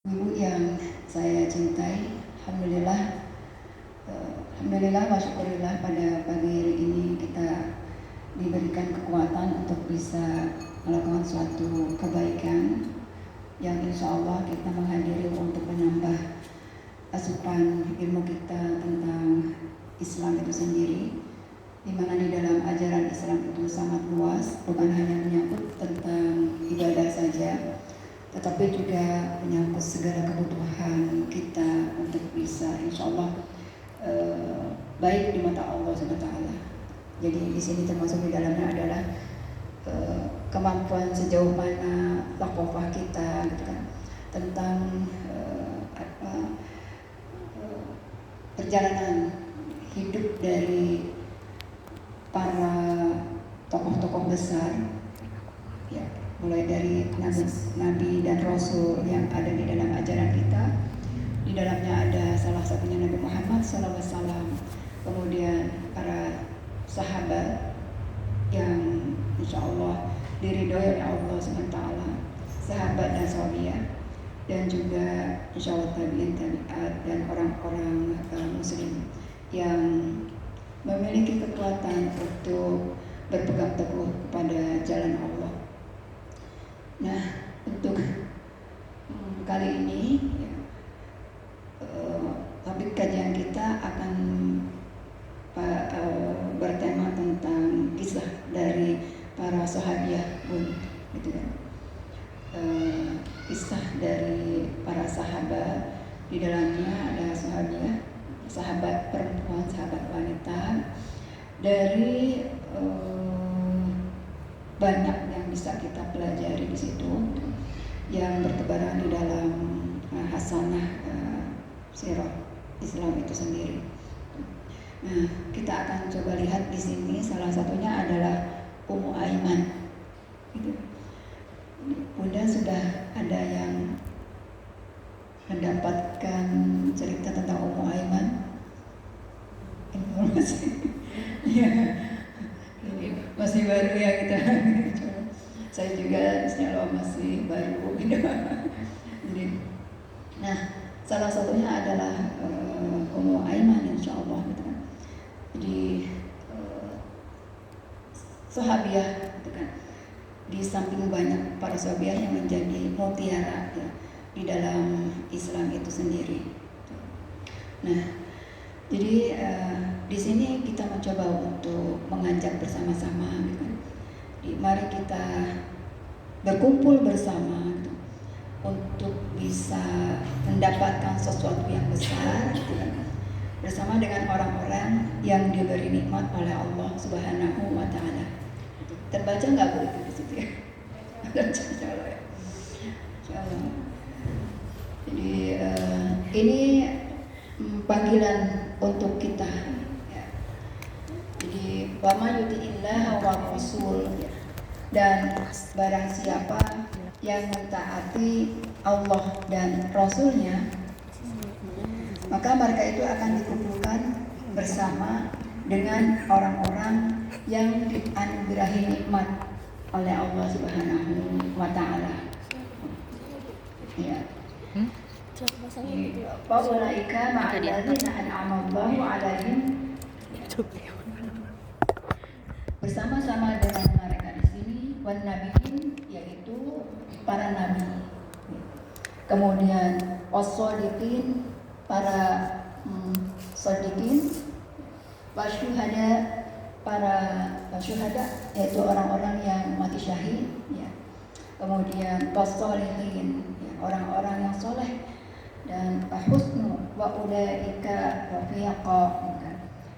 Ibu yang saya cintai, Alhamdulillah, Alhamdulillah wa syukurillah pada pagi hari ini kita diberikan kekuatan untuk bisa melakukan suatu kebaikan yang insya Allah kita menghadiri untuk menambah asupan ilmu kita tentang Islam itu sendiri, di mana di dalam ajaran Islam itu sangat luas, bukan hanya menyangkut tentang ibadah saja, tetapi juga menyangkut segala kebutuhan kita untuk bisa insya Allah baik di mata Allah SWT. Jadi di sini termasuk di dalamnya adalah kemampuan sejauh mana takofah kita, gitu kan, tentang perjalanan hidup dari para tokoh-tokoh besar, ya, mulai dari nabi dan rasul yang ada di dalam ajaran kita. Di dalamnya ada salah satunya Nabi Muhammad SAW, kemudian para sahabat yang insya Allah diridhoi oleh Allah SWT, sahabat dan sahabiah, dan juga insya Allah tabi'in tabi'at dan orang-orang muslim yang memiliki kekuatan untuk berpegang teguh kepada jalan Allah. Nah, untuk kali ini ya, topik kajian kita akan bertema tentang kisah dari para sahabiah pun, gitu kan. Kisah dari para sahabat, di dalamnya ada sahabiah, sahabat perempuan, sahabat wanita, dari banyak yang bisa kita pelajari di situ yang bertebaran di dalam hasanah sirah Islam itu sendiri. Nah, kita akan coba lihat di sini, salah satunya adalah Ummu Aiman. Gitu. Bunda sudah ada yang mendapatkan cerita tentang Ummu Aiman? Informasi? Ya, masih baru ya kita. Saya juga insya Allah masih baru. Jadi, nah, salah satunya adalah Ummu Aiman insya Allah, gitu kan. Jadi sahabiah, gitu kan. Di samping banyak para sahabiah yang menjadi mutiara ya, di dalam Islam itu sendiri. Nah, jadi di sini kita mencoba untuk mengajak bersama-sama, gitu kan. Mari kita berkumpul bersama, gitu, untuk bisa mendapatkan sesuatu yang besar, gitu kan, bersama dengan orang-orang yang diberi nikmat oleh Allah Subhanahu wa Ta'ala. Terbaca nggak Bu di situ ya? Insya Allah ya. Insya Allah. Jadi ini panggilan untuk kita. Ya. Jadi wa may yuti'illah wa rasul, dan barang siapa yang mentaati Allah dan Rasulnya, maka mereka itu akan dikumpulkan bersama dengan orang-orang yang dianugerahi nikmat oleh Allah Subhanahu wa Ta'ala. Ya. Faulaika ma'alladzina an'ama Allahu 'alaihim, bersama-sama dengan mereka di sini, wan nabiyyin, yaitu para nabi. Kemudian was-shodiqin, para shodiqin, wasyuhada, para syuhada, yaitu orang-orang yang mati syahid, ya. Kemudian was-sholihin, ya, orang-orang yang soleh, dan husnu wa ulaika rafiqa,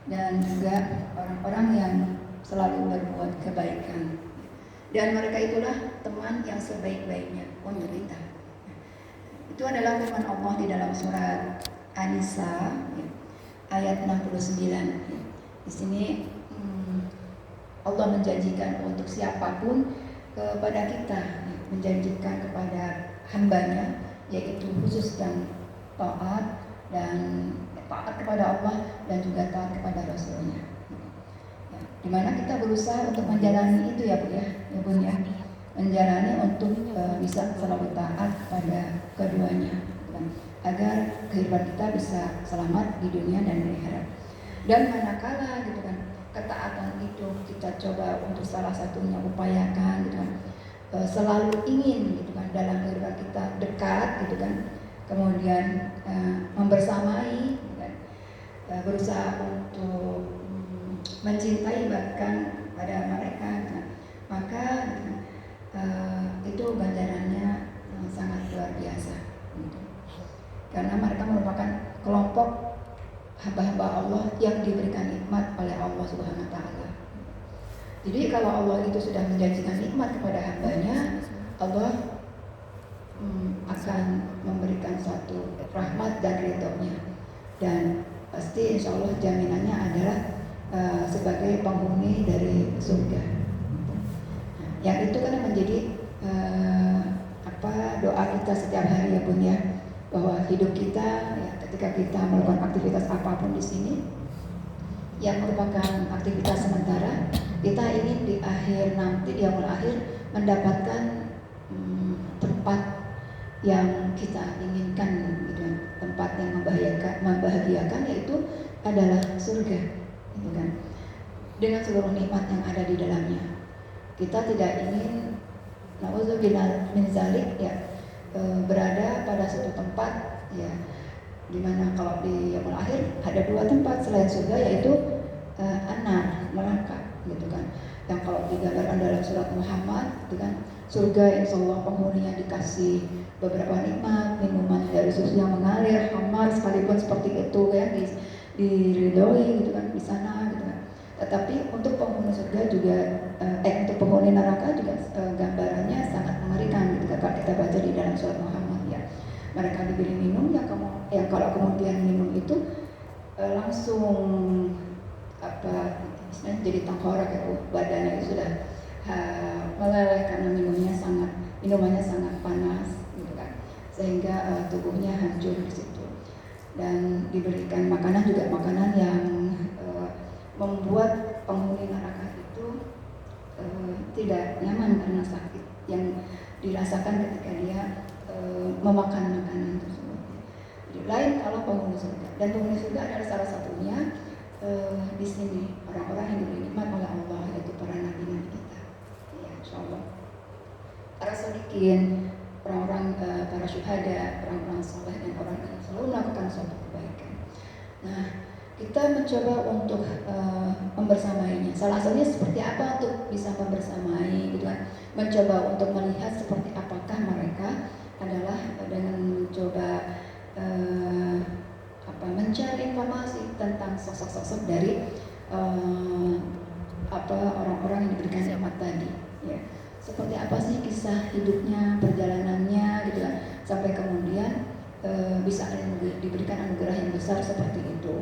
dan juga orang-orang yang selalu berbuat kebaikan, dan mereka itulah teman yang sebaik-baiknya untuk kita. Itu adalah firman Allah di dalam surat An-Nisa, ya, ayat 69. Ya. Di sini Allah menjanjikan untuk siapapun kepada kita, ya, menjanjikan kepada hambanya, yaitu khusus yang taat dan taat kepada Allah dan juga taat kepada Rasulnya. Ya, dimana kita berusaha untuk menjalani itu ya Bu ya, ya Bun ya, menjalani untuk bisa selalu taat kepada keduanya. kan, agar kehidupan kita bisa selamat di dunia dan di akhirat. Dan manakala gitu kan ketaatan itu kita coba untuk salah satunya upayakan gitu kan, selalu ingin gitu kan dalam kehidupan kita dekat gitu kan, kemudian membersamai gitu kan, berusaha untuk mencintai bahkan pada mereka gitu kan, maka gitu kan, itu ganjarannya sangat luar biasa gitu. Karena mereka merupakan kelompok hamba-hamba Allah yang diberikan nikmat oleh Allah Subhanahu wa Ta'ala. Jadi kalau Allah itu sudah menjanjikan nikmat kepada hambanya, Allah akan memberikan suatu rahmat dan ridhonya, dan pasti insya Allah jaminannya adalah sebagai penghuni dari surga. Yang itu kan menjadi doa kita setiap hari ya Bun ya, bahwa hidup kita ya, ketika kita melakukan aktivitas apapun di sini yang merupakan aktivitas sementara, kita ingin di akhir nanti, di awal akhir mendapatkan tempat yang kita inginkan gitu, tempat yang membahagiakan, yaitu adalah surga gitu kan, dengan seluruh nikmat yang ada di dalamnya. Kita tidak ingin na'udzubillah min zalik ya, berada pada suatu tempat ya, dimana kalau di yaumul akhir ada dua tempat selain surga, yaitu an-nar, neraka gitu kan, yang kalau digambarkan dalam surat Muhammad gitu kan, surga insya Allah penghuninya dikasih beberapa nikmat, minuman dari susu yang mengalir, khamar sekalipun seperti itu ya, diridhoi gitu kan di sana gitu kan. Tetapi untuk penghuni surga juga, untuk penghuni neraka juga gambarannya sangat mengerikan gitu kan, kita baca di dalam surat Muhammad ya. Mereka diberi minum yang kalau kemudian minum itu langsung istilahnya jadi tengkorak ya, badannya itu sudah meleleh karena minumannya sangat panas gitu kan, sehingga tubuhnya hancur di situ. Dan diberikan makanan juga makanan yang membuat penghuni neraka itu tidak nyaman karena sakit yang dirasakan ketika dia memakan makanan tersebut. Jadi lain kalau penghuni surga, dan penghuni surga adalah salah satunya di sini orang-orang yang diberi nikmat oleh Allah, yaitu para nabi-nabi kita. Ya, insyaallah. Para sholihin, orang-orang para syuhada, orang-orang saleh, dan orang yang selalu melakukan suatu kebaikan. Nah, kita mencoba untuk membersamainya. Salah satunya seperti apa untuk bisa membersamai gitu kan? Mencoba untuk melihat seperti apakah mereka adalah dengan mencoba mencari informasi tentang sosok-sosok dari orang-orang yang diberikan nikmat tadi ya. Seperti apa sih kisah hidupnya, perjalanannya gitu kan, sampai kemudian bisa diberikan anugerah yang besar seperti itu.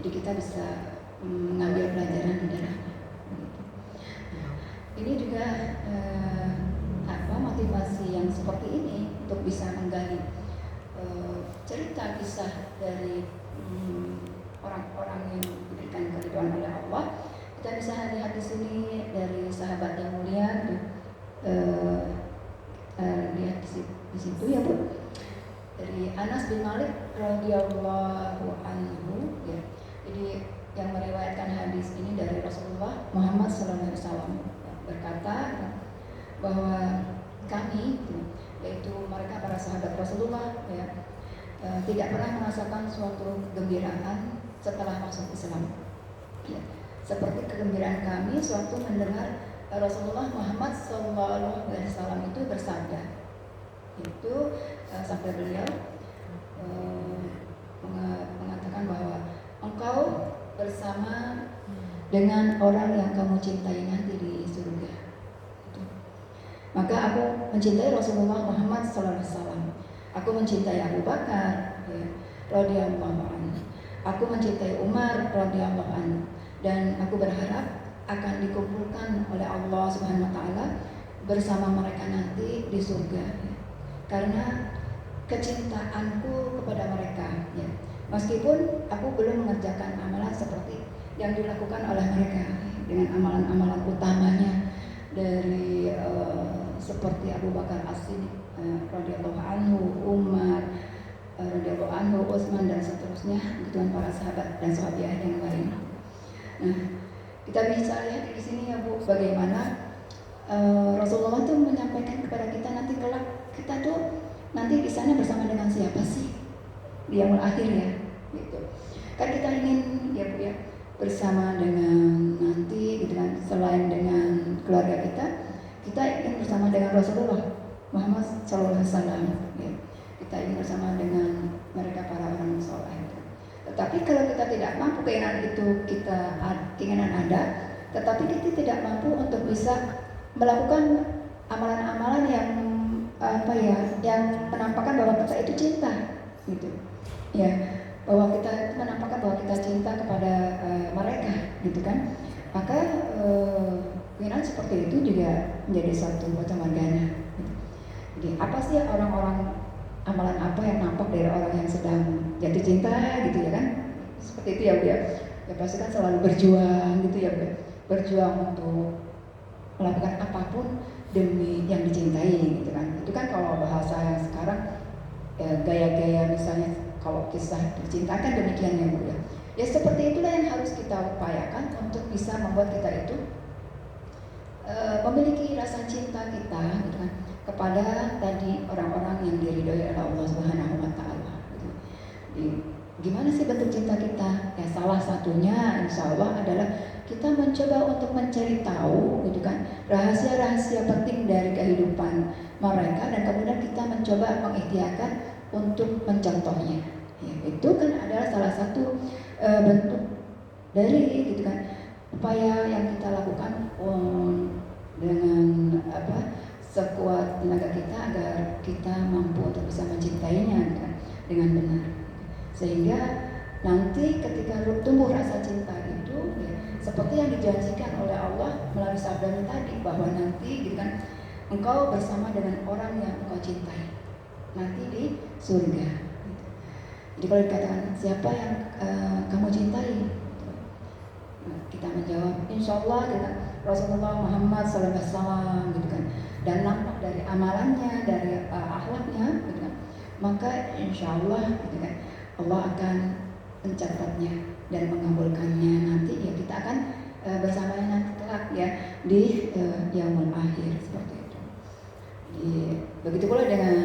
Jadi kita bisa mengambil pelajaran di dalamnya. Ini juga motivasi yang seperti ini untuk bisa menggali cerita kisah dari orang-orang yang diberikan keridhaan oleh Allah. Kita bisa lihat di sini dari sahabat yang mulia, lihat di situ ya Bu, dari Anas bin Malik radhiyallahu anhu ya. Jadi yang meriwayatkan hadis ini dari Rasulullah Muhammad SAW berkata bahwa kami, yaitu mereka para sahabat Rasulullah ya, tidak pernah merasakan suatu kegembiraan setelah masuk Islam ya. Seperti kegembiraan kami suatu mendengar Rasulullah Muhammad SAW itu bersabda, itu sampai beliau mengatakan bahwa engkau bersama dengan orang yang kamu cintai nanti di surga. Maka aku mencintai Rasulullah Muhammad SAW. Aku mencintai Abu Bakar radhiyallahu anhu. Aku mencintai Umar radhiyallahu anhu. Dan aku berharap akan dikumpulkan oleh Allah Subhanahu wa Ta'ala bersama mereka nanti di surga. Karena kecintaanku kepada mereka ya. Meskipun aku belum mengerjakan amalan seperti yang dilakukan oleh mereka, dengan amalan-amalan utamanya dari seperti Abu Bakar As-Siddiq radhiyallahu anhu, Umar, dan sahabiah yang lain. Nah, kita bisa lihat di sini ya Bu, bagaimana Rasulullah tuh menyampaikan kepada kita nanti kelak kita tuh nanti di sana bersama dengan siapa sih di yaumul akhir ya, gitu. Kan kita ingin ya Bu ya bersama dengan nanti gitu kan, selain dengan keluarga kita ingin bersama dengan Rasulullah Muhammad SAW ya. Kita ingin bersama dengan mereka para orang soleh. Tetapi kalau kita tidak mampu, keinginan ada, tetapi kita tidak mampu untuk bisa melakukan amalan-amalan yang yang menampakkan bahwa kita itu cinta, gitu ya, bahwa kita menampakkan bahwa kita cinta kepada mereka, gitu kan. Maka keinginan seperti itu juga menjadi satu macam margana. Jadi apa sih orang-orang, amalan apa yang nampak dari orang yang sedang jatuh cinta, gitu ya kan? Seperti itu ya Bu ya. Ya pasti kan selalu berjuang gitu ya Bu. Berjuang untuk melakukan apapun demi yang dicintai, gitu kan. Itu kan kalau bahasa yang sekarang gaya-gaya misalnya kalau kisah cinta kan demikian ya Bu ya. Ya seperti itulah yang harus kita upayakan untuk bisa membuat kita itu memiliki rasa cinta kita, gitu kan, kepada tadi orang-orang yang diridhoi oleh Allah Subhanahu wa taala, gitu. Jadi, gimana sih bentuk cinta kita? Ya salah satunya insya Allah adalah kita mencoba untuk mencari tahu, gitu kan, rahasia-rahasia penting dari kehidupan mereka, dan kemudian kita mencoba mengikhtiarkan untuk mencontohnya. Ya, itu kan adalah salah satu bentuk dari, gitu kan, upaya yang kita lakukan dengan sekuat tenaga kita agar kita mampu untuk bisa mencintainya, gitu kan, dengan benar. Sehingga nanti ketika tumbuh rasa cinta itu ya, seperti yang dijanjikan oleh Allah melalui sabdanya tadi, bahwa nanti, gitu kan, engkau bersama dengan orang yang engkau cintai nanti di surga, gitu. Jadi kalau dikatakan siapa yang kamu cintai, gitu. Nah, kita menjawab insya Allah dengan Rasulullah Muhammad SAW, gitu kan, dan nampak dari amalannya, dari akhlaknya, gitu kan, maka insya Allah, gitu kan, Allah akan mencatatnya dan mengabulkannya. Nanti ya kita akan bersamanya nanti kelak ya di yaumul akhir, seperti itu. Jadi begitu pula dengan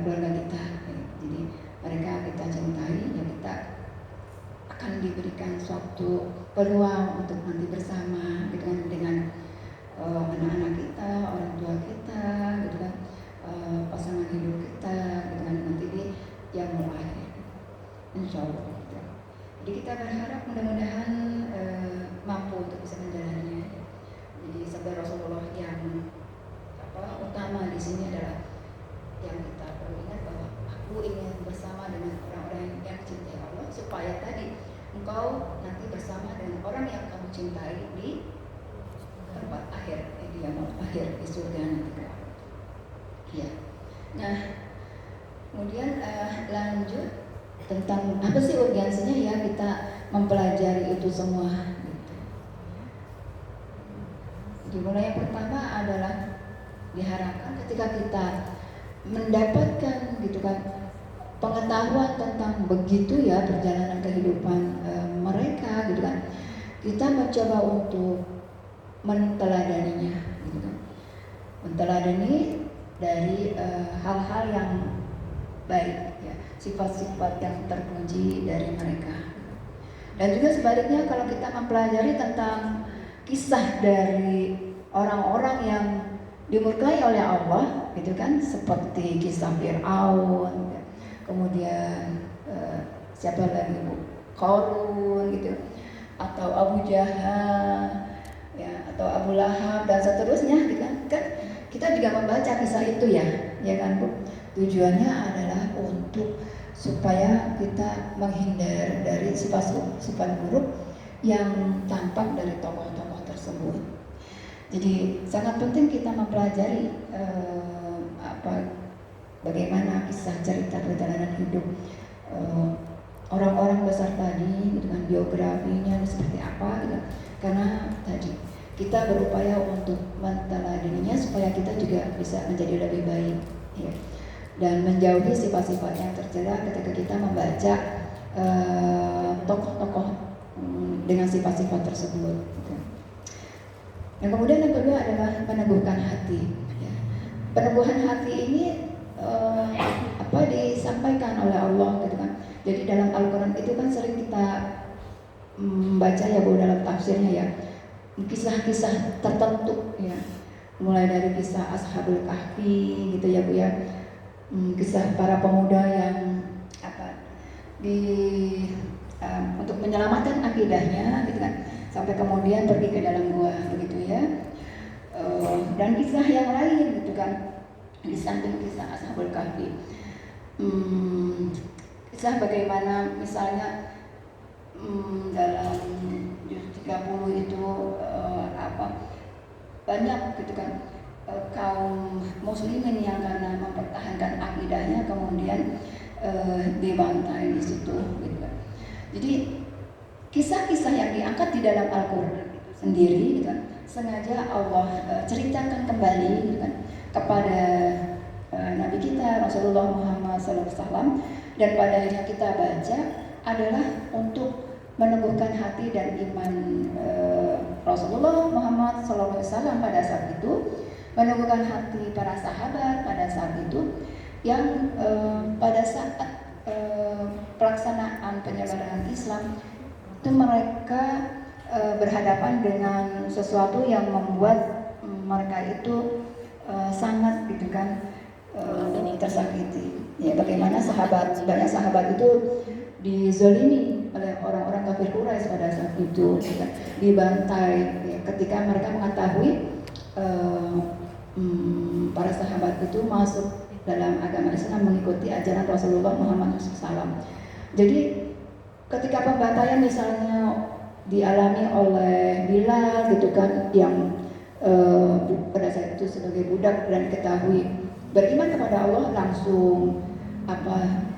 keluarga kita ya. Jadi mereka kita cintai ya, kita akan diberikan suatu peluang untuk nanti bersama, gitu kan, dengan anak-anak kita, orang tua kita, gitu kan, pasangan hidup kita, gitu kan, nanti di yaumul akhir, insya Allah. Gitu. Jadi kita berharap mudah-mudahan mampu untuk bisa menjalaninya. Jadi sabda Rasulullah yang utama di sini adalah yang kita perlu ingat, bahwa aku ingin bersama dengan orang-orang yang dicintai Allah, supaya tadi engkau nanti bersama dengan orang yang kamu cintai di tempat akhir, di yaumul akhir, di surga nanti. Ya. Nah, kemudian lanjut tentang apa sih urgensinya ya kita mempelajari itu semua, gitu. Dimulai yang pertama adalah diharapkan ketika kita mendapatkan, gitu kan, pengetahuan tentang begitu ya perjalanan kehidupan mereka, gitu kan, kita mencoba untuk menteladaninya, gitu kan, menteladani dari hal-hal yang baik ya, sifat-sifat yang terpuji dari mereka. Dan juga sebaliknya kalau kita mempelajari tentang kisah dari orang-orang yang dimurkai oleh Allah, gitu kan, seperti kisah Fir'aun, kemudian siapa lagi Bu, Qarun, gitu, atau Abu Jahal ya, atau Abu Lahab dan seterusnya, gitu kan. Kita juga membaca kisah itu ya kan Bu. Tujuannya adalah untuk supaya kita menghindar dari sifat-sifat buruk yang tampak dari tokoh-tokoh tersebut. Jadi sangat penting kita mempelajari bagaimana kisah cerita perjalanan hidup orang-orang besar tadi, gitu kan, biografinya seperti apa, gitu. Karena tadi kita berupaya untuk menteladaninya supaya kita juga bisa menjadi lebih baik ya, dan menjauhi sifat-sifat yang tercela ketika kita membaca tokoh-tokoh dengan sifat-sifat tersebut. Gitu. Dan kemudian yang kedua adalah peneguhan hati. Ya. Peneguhan hati ini disampaikan oleh Allah, gitu kan. Jadi dalam Al-Quran itu kan sering kita baca ya Bu, dalam tafsirnya ya, kisah-kisah tertentu ya, mulai dari kisah Ashabul Kahfi gitu ya Bu ya, kisah para pemuda yang untuk menyelamatkan akidahnya gitu kan, sampai kemudian pergi ke dalam gua begitu ya, dan kisah yang lain gitu kan, di samping kisah Ashabul Kahfi, kisah bagaimana misalnya dalam juz 30 itu banyak gitu kan kaum muslimin yang karena mempertahankan akidahnya kemudian dibantai di situ gitu kan. Jadi kisah-kisah yang diangkat di dalam Al-Qur'an itu sendiri gitu kan, sengaja Allah ceritakan kembali gitu kan kepada Nabi kita Rasulullah Muhammad SAW, dan pada akhirnya kita baca adalah untuk meneguhkan hati dan iman Rasulullah Muhammad SAW pada saat itu, meneguhkan hati para sahabat pada saat itu, yang pada saat pelaksanaan penyebaran Islam itu mereka berhadapan dengan sesuatu yang membuat mereka itu sangat gitu kan tersakiti. Ya, bagaimana banyak sahabat itu dizolimi oleh orang-orang kafir Quraisy pada saat itu, gitu kan, dibantai ya, ketika mereka mengetahui para sahabat itu masuk dalam agama Islam mengikuti ajaran Rasulullah Muhammad SAW. Jadi ketika pembantaian misalnya dialami oleh Bilal gitu kan, yang pada saat itu sebagai budak dan diketahui beriman kepada Allah, langsung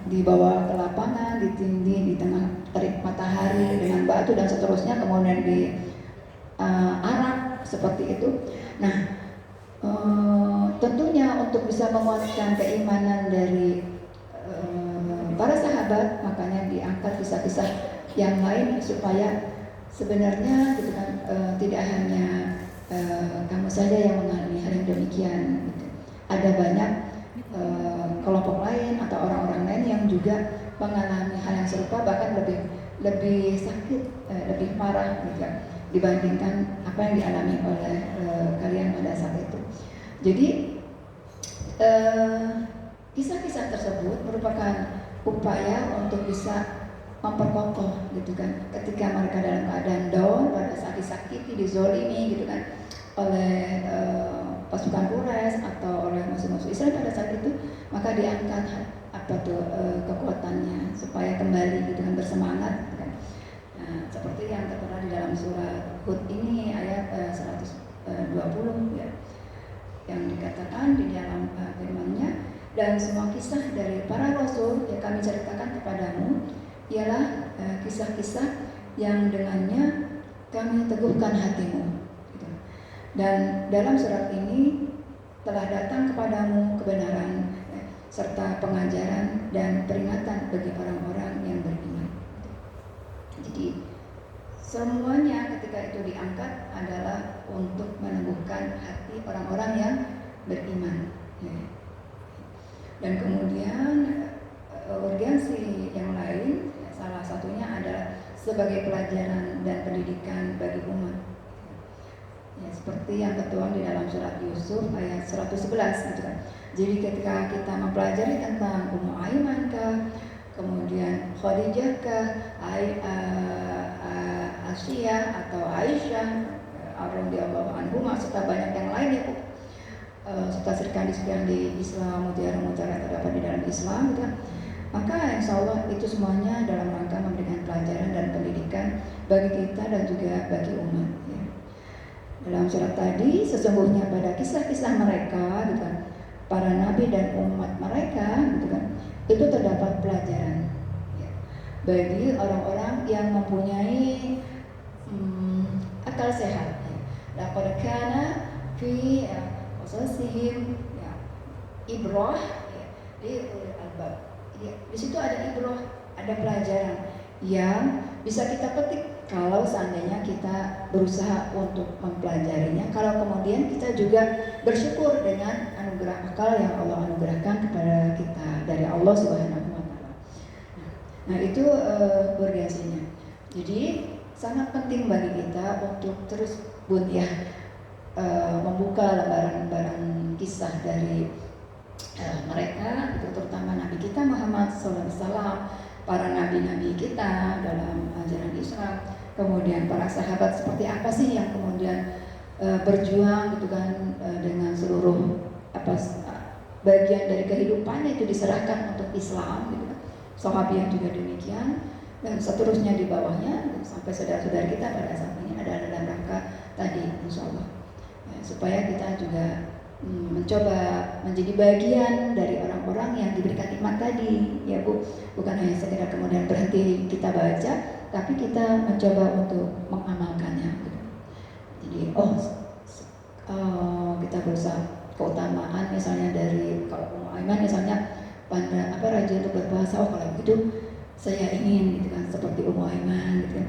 dibawa ke lapangan, ditindih di tengah terik matahari dengan batu dan seterusnya, kemudian diarak seperti itu. Nah, tentunya untuk bisa menguatkan keimanan dari para sahabat, makanya diangkat kisah-kisah yang lain supaya sebenarnya gitu kan, tidak hanya kamu saja yang mengalami hal yang demikian gitu. Ada banyak kelompok lain atau orang-orang lain yang juga mengalami hal yang serupa, bahkan lebih sakit, lebih parah gitu kan, dibandingkan apa yang dialami oleh kalian pada saat itu. Jadi kisah-kisah tersebut merupakan upaya untuk bisa memperkokoh gitu kan, ketika mereka dalam keadaan down, pada saat disakiti, dizolimi gitu kan oleh pasukan Quraisy atau oleh musuh-musuh Islam pada saat itu, maka diangkat kekuatannya supaya kembali gitu kan, bersemangat gitu kan. Nah, seperti yang tertera di dalam surat Hud ini ayat 120 ya, yang dikatakan di dalam firman-Nya, dan semua kisah dari para rasul yang kami ceritakan kepadamu ialah kisah-kisah yang dengannya kami teguhkan hatimu. Dan dalam surat ini telah datang kepadamu kebenaran serta pengajaran dan peringatan bagi orang-orang yang beriman. Jadi semuanya ketika itu diangkat adalah untuk meneguhkan hati orang-orang yang beriman. Dan kemudian urgensi yang lain, salah satunya adalah sebagai pelajaran dan pendidikan bagi umat. Ya, seperti yang tertuang di dalam surat Yusuf ayat 111 gitu kan. Jadi ketika kita mempelajari tentang Ummu Aiman kah, kemudian Khadijah kah, Asia atau Aisyah radhiyallahu anhuma, serta banyak yang lain ya, serta sertifikat di Islam, mutiara-mutiara terdapat di dalam Islam gitu kan. Maka insya Allah itu semuanya dalam rangka memberikan pelajaran dan pendidikan bagi kita dan juga bagi umat ya. Dalam surat tadi, sesungguhnya pada kisah-kisah mereka gitu kan, para nabi dan umat mereka gitu kan, itu terdapat pelajaran ya, bagi orang-orang yang mempunyai akal sehat ya. Laqad kana fi qasasihim ya ibrah ya, di ulil albab ya, di situ ada ibrah ada pelajaran yang bisa kita petik kalau seandainya kita berusaha untuk mempelajarinya. Kalau kemudian kita juga bersyukur dengan anugerah akal yang Allah anugerahkan kepada kita dari Allah Subhanahu wa Ta'ala. Nah, itu urgensinya. Jadi sangat penting bagi kita untuk terus membuka lembaran-lembaran kisah dari mereka, itu terutama Nabi kita Muhammad SAW, para nabi-nabi kita dalam ajaran Islam, kemudian para sahabat seperti apa sih yang kemudian berjuang gitu kan, dengan seluruh bagian dari kehidupannya itu diserahkan untuk Islam gitu kan. Sahabat juga demikian, dan seterusnya di bawahnya sampai saudara-saudara kita pada saat ini adalah dalam rangka tadi, insya Allah ya, supaya kita juga mencoba menjadi bagian dari orang-orang yang diberikan nikmat tadi, ya Bu. Bukan hanya sekedar kemudian berhenti kita baca, tapi kita mencoba untuk mengamalkannya. Jadi kita berusaha keutamaan misalnya dari kalau Ummu Aiman misalnya pada rajin untuk berpuasa, kalau begitu saya ingin gitu kan seperti Ummu Aiman gitu kan.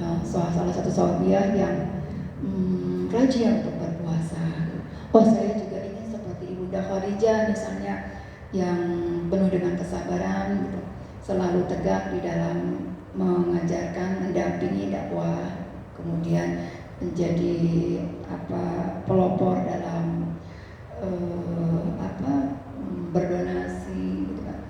Nah, salah satu sahabiah yang rajin untuk berpuasa. Saya juga ingin seperti Ibunda Khadijah misalnya yang penuh dengan kesabaran gitu, selalu tegak di dalam mengajarkan, mendampingi dakwah, kemudian menjadi pelopor dalam berdonasi gitu kan,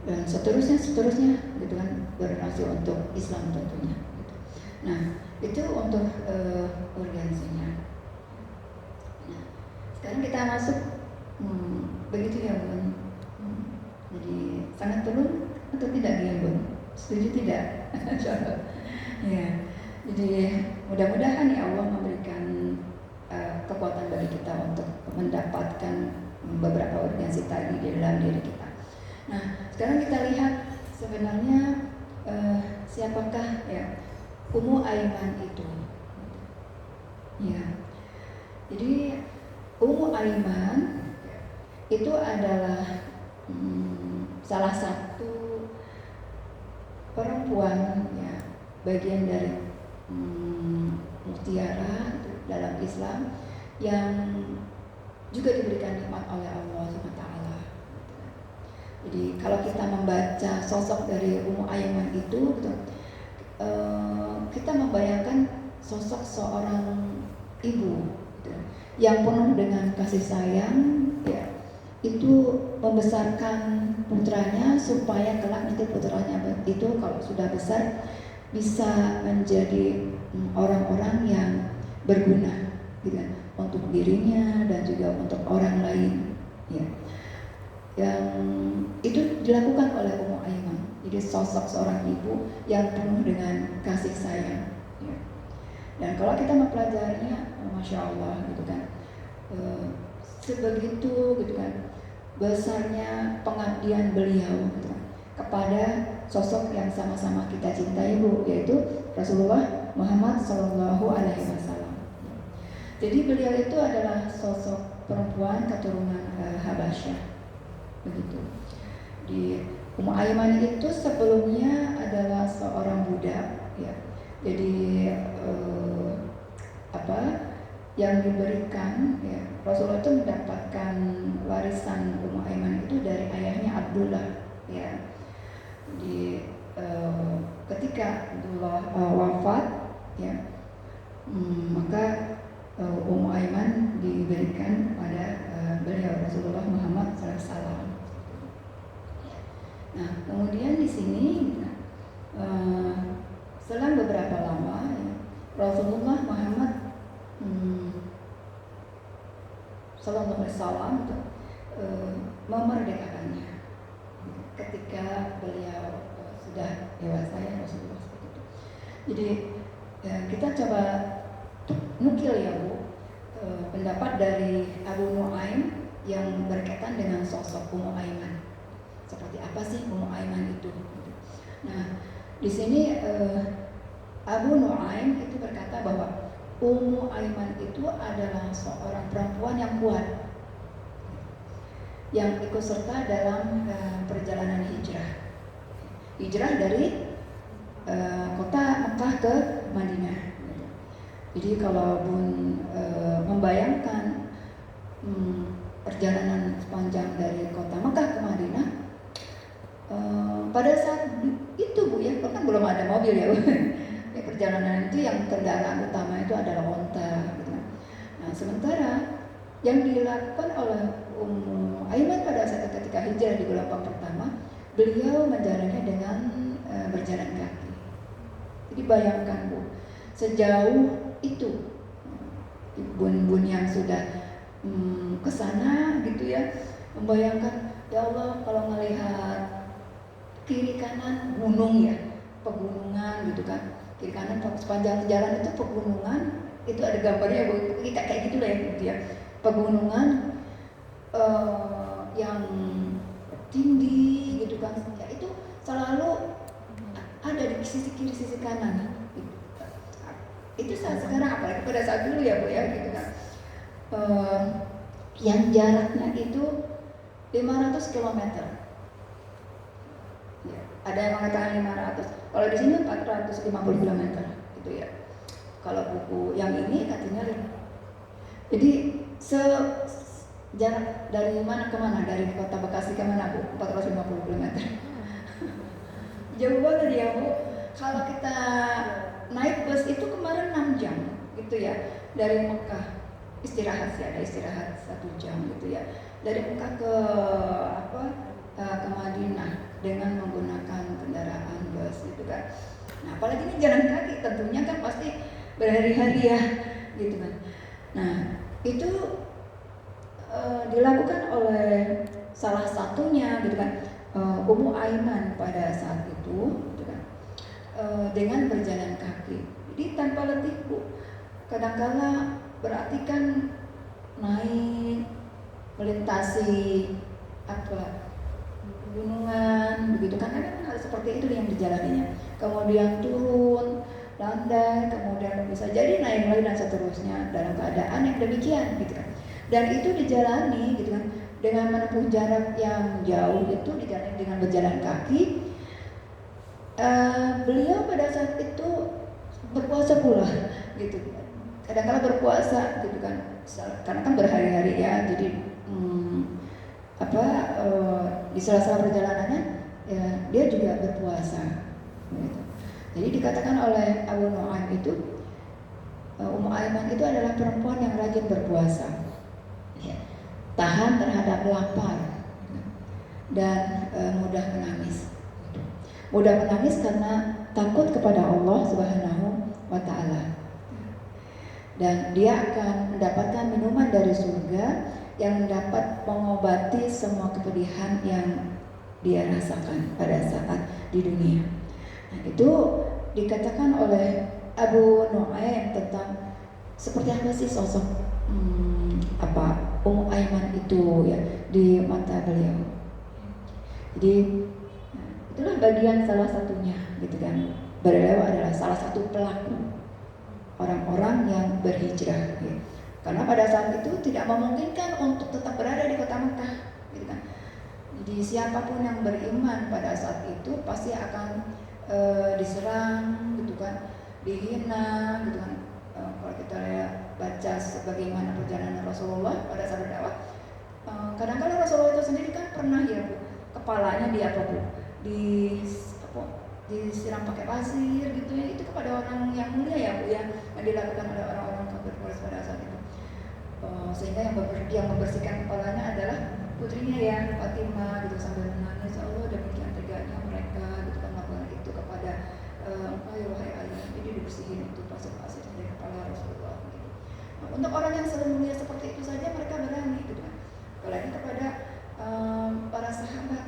dan seterusnya gitu kan, berdonasi untuk Islam tentunya gitu. Nah, itu untuk urgensinya. Nah, sekarang kita masuk begitu ya Bun. Jadi sangat perlu atau tidak dia Bun? Setuju tidak? Ya. Jadi mudah-mudahan ya Allah memberikan kekuatan bagi kita untuk mendapatkan beberapa urgensi tadi di dalam diri kita. Nah, sekarang kita lihat sebenarnya siapakah ya Ummu Aiman itu. Ya. Jadi Ummu Aiman itu adalah salah satu perempuan ya, bagian dari mutiara dalam Islam yang juga diberikan nikmat oleh Allah SWT. Jadi kalau kita membaca sosok dari Ummu Aiman itu gitu, kita membayangkan sosok seorang ibu gitu, yang penuh dengan kasih sayang ya, itu membesarkan putranya supaya kelak nanti putranya itu kalau sudah besar bisa menjadi orang-orang yang berguna gitu, untuk dirinya dan juga untuk orang lain ya. Yang itu dilakukan oleh Ummu Aiman. Jadi sosok seorang ibu yang penuh dengan kasih sayang ya. Dan kalau kita mempelajarinya, Masya Allah gitu kan, sebegitu gitu kan besarnya pengabdian beliau gitu kan, kepada sosok yang sama-sama kita cintai Bu, yaitu Rasulullah Muhammad Sallallahu Alaihi Wasallam. Jadi beliau itu adalah sosok perempuan keturunan Habasyah, begitu. Di Ummu Aiman itu sebelumnya adalah seorang budak, ya. Jadi yang diberikan, ya, Rasulullah itu mendapatkan warisan Ummu Aiman itu dari ayahnya Abdullah, ya. Di ketika Abdullah wafat, ya, maka Ummu Aiman diberikan pada beliau Rasulullah Muhammad SAW. Nah, kemudian di sini selang beberapa lama ya, Rasulullah Muhammad Sallallahu Alaihi Wasallam memerdekakannya ketika beliau sudah dewasa ya, Rasulullah seperti itu. Jadi kita coba nukil ya Bu, pendapat dari Abu Nuaim yang berkaitan dengan sosok Ummu Aiman. Seperti apa sih Ummu Aiman itu? Nah, di sini Abu Nuaim itu berkata bahwa Ummu Aiman itu adalah seorang perempuan yang kuat, yang ikut serta dalam perjalanan hijrah, hijrah dari kota Mekah ke Madinah. Jadi kalau Bun membayangkan perjalanan sepanjang dari kota Mekah ke Madinah, pada saat itu Bu ya, kan belum ada mobil ya Bu. Ya, perjalanan itu yang kendaraan utama itu adalah onta gitu. Nah sementara yang dilakukan oleh Aiman pada saat ketika hijrah di gelombang pertama, beliau menjalannya dengan berjalan kaki. Jadi bayangkan Bu, sejauh itu bun-bun yang sudah ke sana gitu ya, membayangkan ya Allah kalau melihat kiri kanan gunung ya, pegunungan gitu kan, kiri kanan sepanjang jalan itu pegunungan, itu ada gambarnya Bu, kayak gitu lah ya gitu ya, pegunungan yang tinggi gitu kan, ya itu selalu ada di sisi kiri sisi kanan. Itu saat sekarang, apalagi pada saat dulu ya Bu ya gitu kan, yang jaraknya itu 500 km ya, ada yang mengatakan 500, kalau di sini 450 km gitu ya. Kalau buku yang ini katanya jadi jarak dari mana ke mana, dari kota Bekasi ke mana Bu? 450 km. Jauh banget ya Bu. Kalau kita naik bus itu kemarin 6 jam gitu ya, dari Mekah istirahat sih, ada istirahat 1 jam gitu ya, dari Mekah ke ke Madinah dengan menggunakan kendaraan bus gitu kan. Nah apalagi ini jalan kaki, tentunya kan pasti berhari-hari ya gitu kan. Nah itu dilakukan oleh salah satunya gitu kan, Ummu Aiman pada saat itu gitu kan, dengan berjalan kaki. Jadi tanpa letih Bu. Kadang-kala berarti kan naik melintasi gunungan begitu kan, ada hal seperti itu yang dijalaninya. Kemudian turun landai, kemudian bisa jadi naik lagi dan seterusnya dalam keadaan yang demikian gitu kan. Dan itu dijalani gitu kan dengan menempuh jarak yang jauh, itu dijalani dengan berjalan kaki. Beliau pada saat itu berpuasa pula gitu. Kadang-kala berpuasa gitu kan, karena kan berhari-hari ya, jadi di sela-sela perjalanannya ya, dia juga berpuasa gitu. Jadi dikatakan oleh Abu Nu'aim itu, Ummu Aiman itu adalah perempuan yang rajin berpuasa ya, tahan terhadap lapar dan mudah menangis. Mudah menangis karena takut kepada Allah Subhanahu wa Ta'ala. Dan dia akan mendapatkan minuman dari surga yang dapat mengobati semua kepedihan yang dia rasakan pada saat di dunia. Nah, itu dikatakan oleh Abu Nu'aim tentang seperti apa sih sosok Ummu Aiman itu ya di mata beliau. Jadi itulah bagian salah satunya gitu kan. Beliau adalah salah satu pelaku orang-orang yang berhijrah ya. Karena pada saat itu tidak memungkinkan untuk tetap berada di kota Mekah gitu kan. Jadi siapapun yang beriman pada saat itu pasti akan diserang gitu kan, dihina gitu kan. Kalau kita baca sebagaimana perjalanan Rasulullah pada saat berdakwah, kadang-kadang Rasulullah itu sendiri kan pernah ya Bu, kepalanya disiram pakai pasir gitu ya, itu kepada orang yang mulia ya Bu ya, yang dilakukan oleh orang-orang kafir Quraisy pada saat itu. Sehingga yang membersihkan kepalanya adalah putrinya ya, Fatimah gitu, sambil menangis, Allah demikian tegaknya mereka gitu kan melakukan itu kepada wahai ayah. Jadi dibersihin itu pasir-pasir dari kepala Rasulullah gitu. Nah, untuk orang yang selalu mulia seperti itu saja mereka berani gitu kan, apalagi kepada para sahabat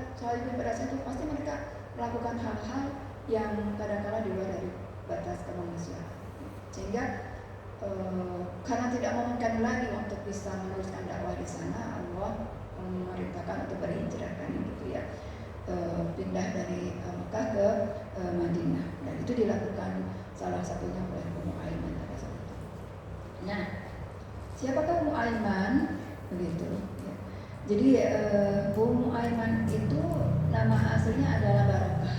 pada saat itu pasti mereka melakukan hal-hal yang kadang-kala di luar dari batas kemanusiaan. Sehingga karena tidak memungkinkan lagi untuk bisa meneruskan dakwah di sana, Allah memerintahkan untuk berhijrah kan gitu ya, pindah dari Mekah ke Madinah, dan itu dilakukan salah satunya oleh Ummu Aiman pada saat itu. Nah, siapakah Ummu Aiman begitu? Ya. Jadi Ummu Aiman itu nama aslinya adalah Barokah.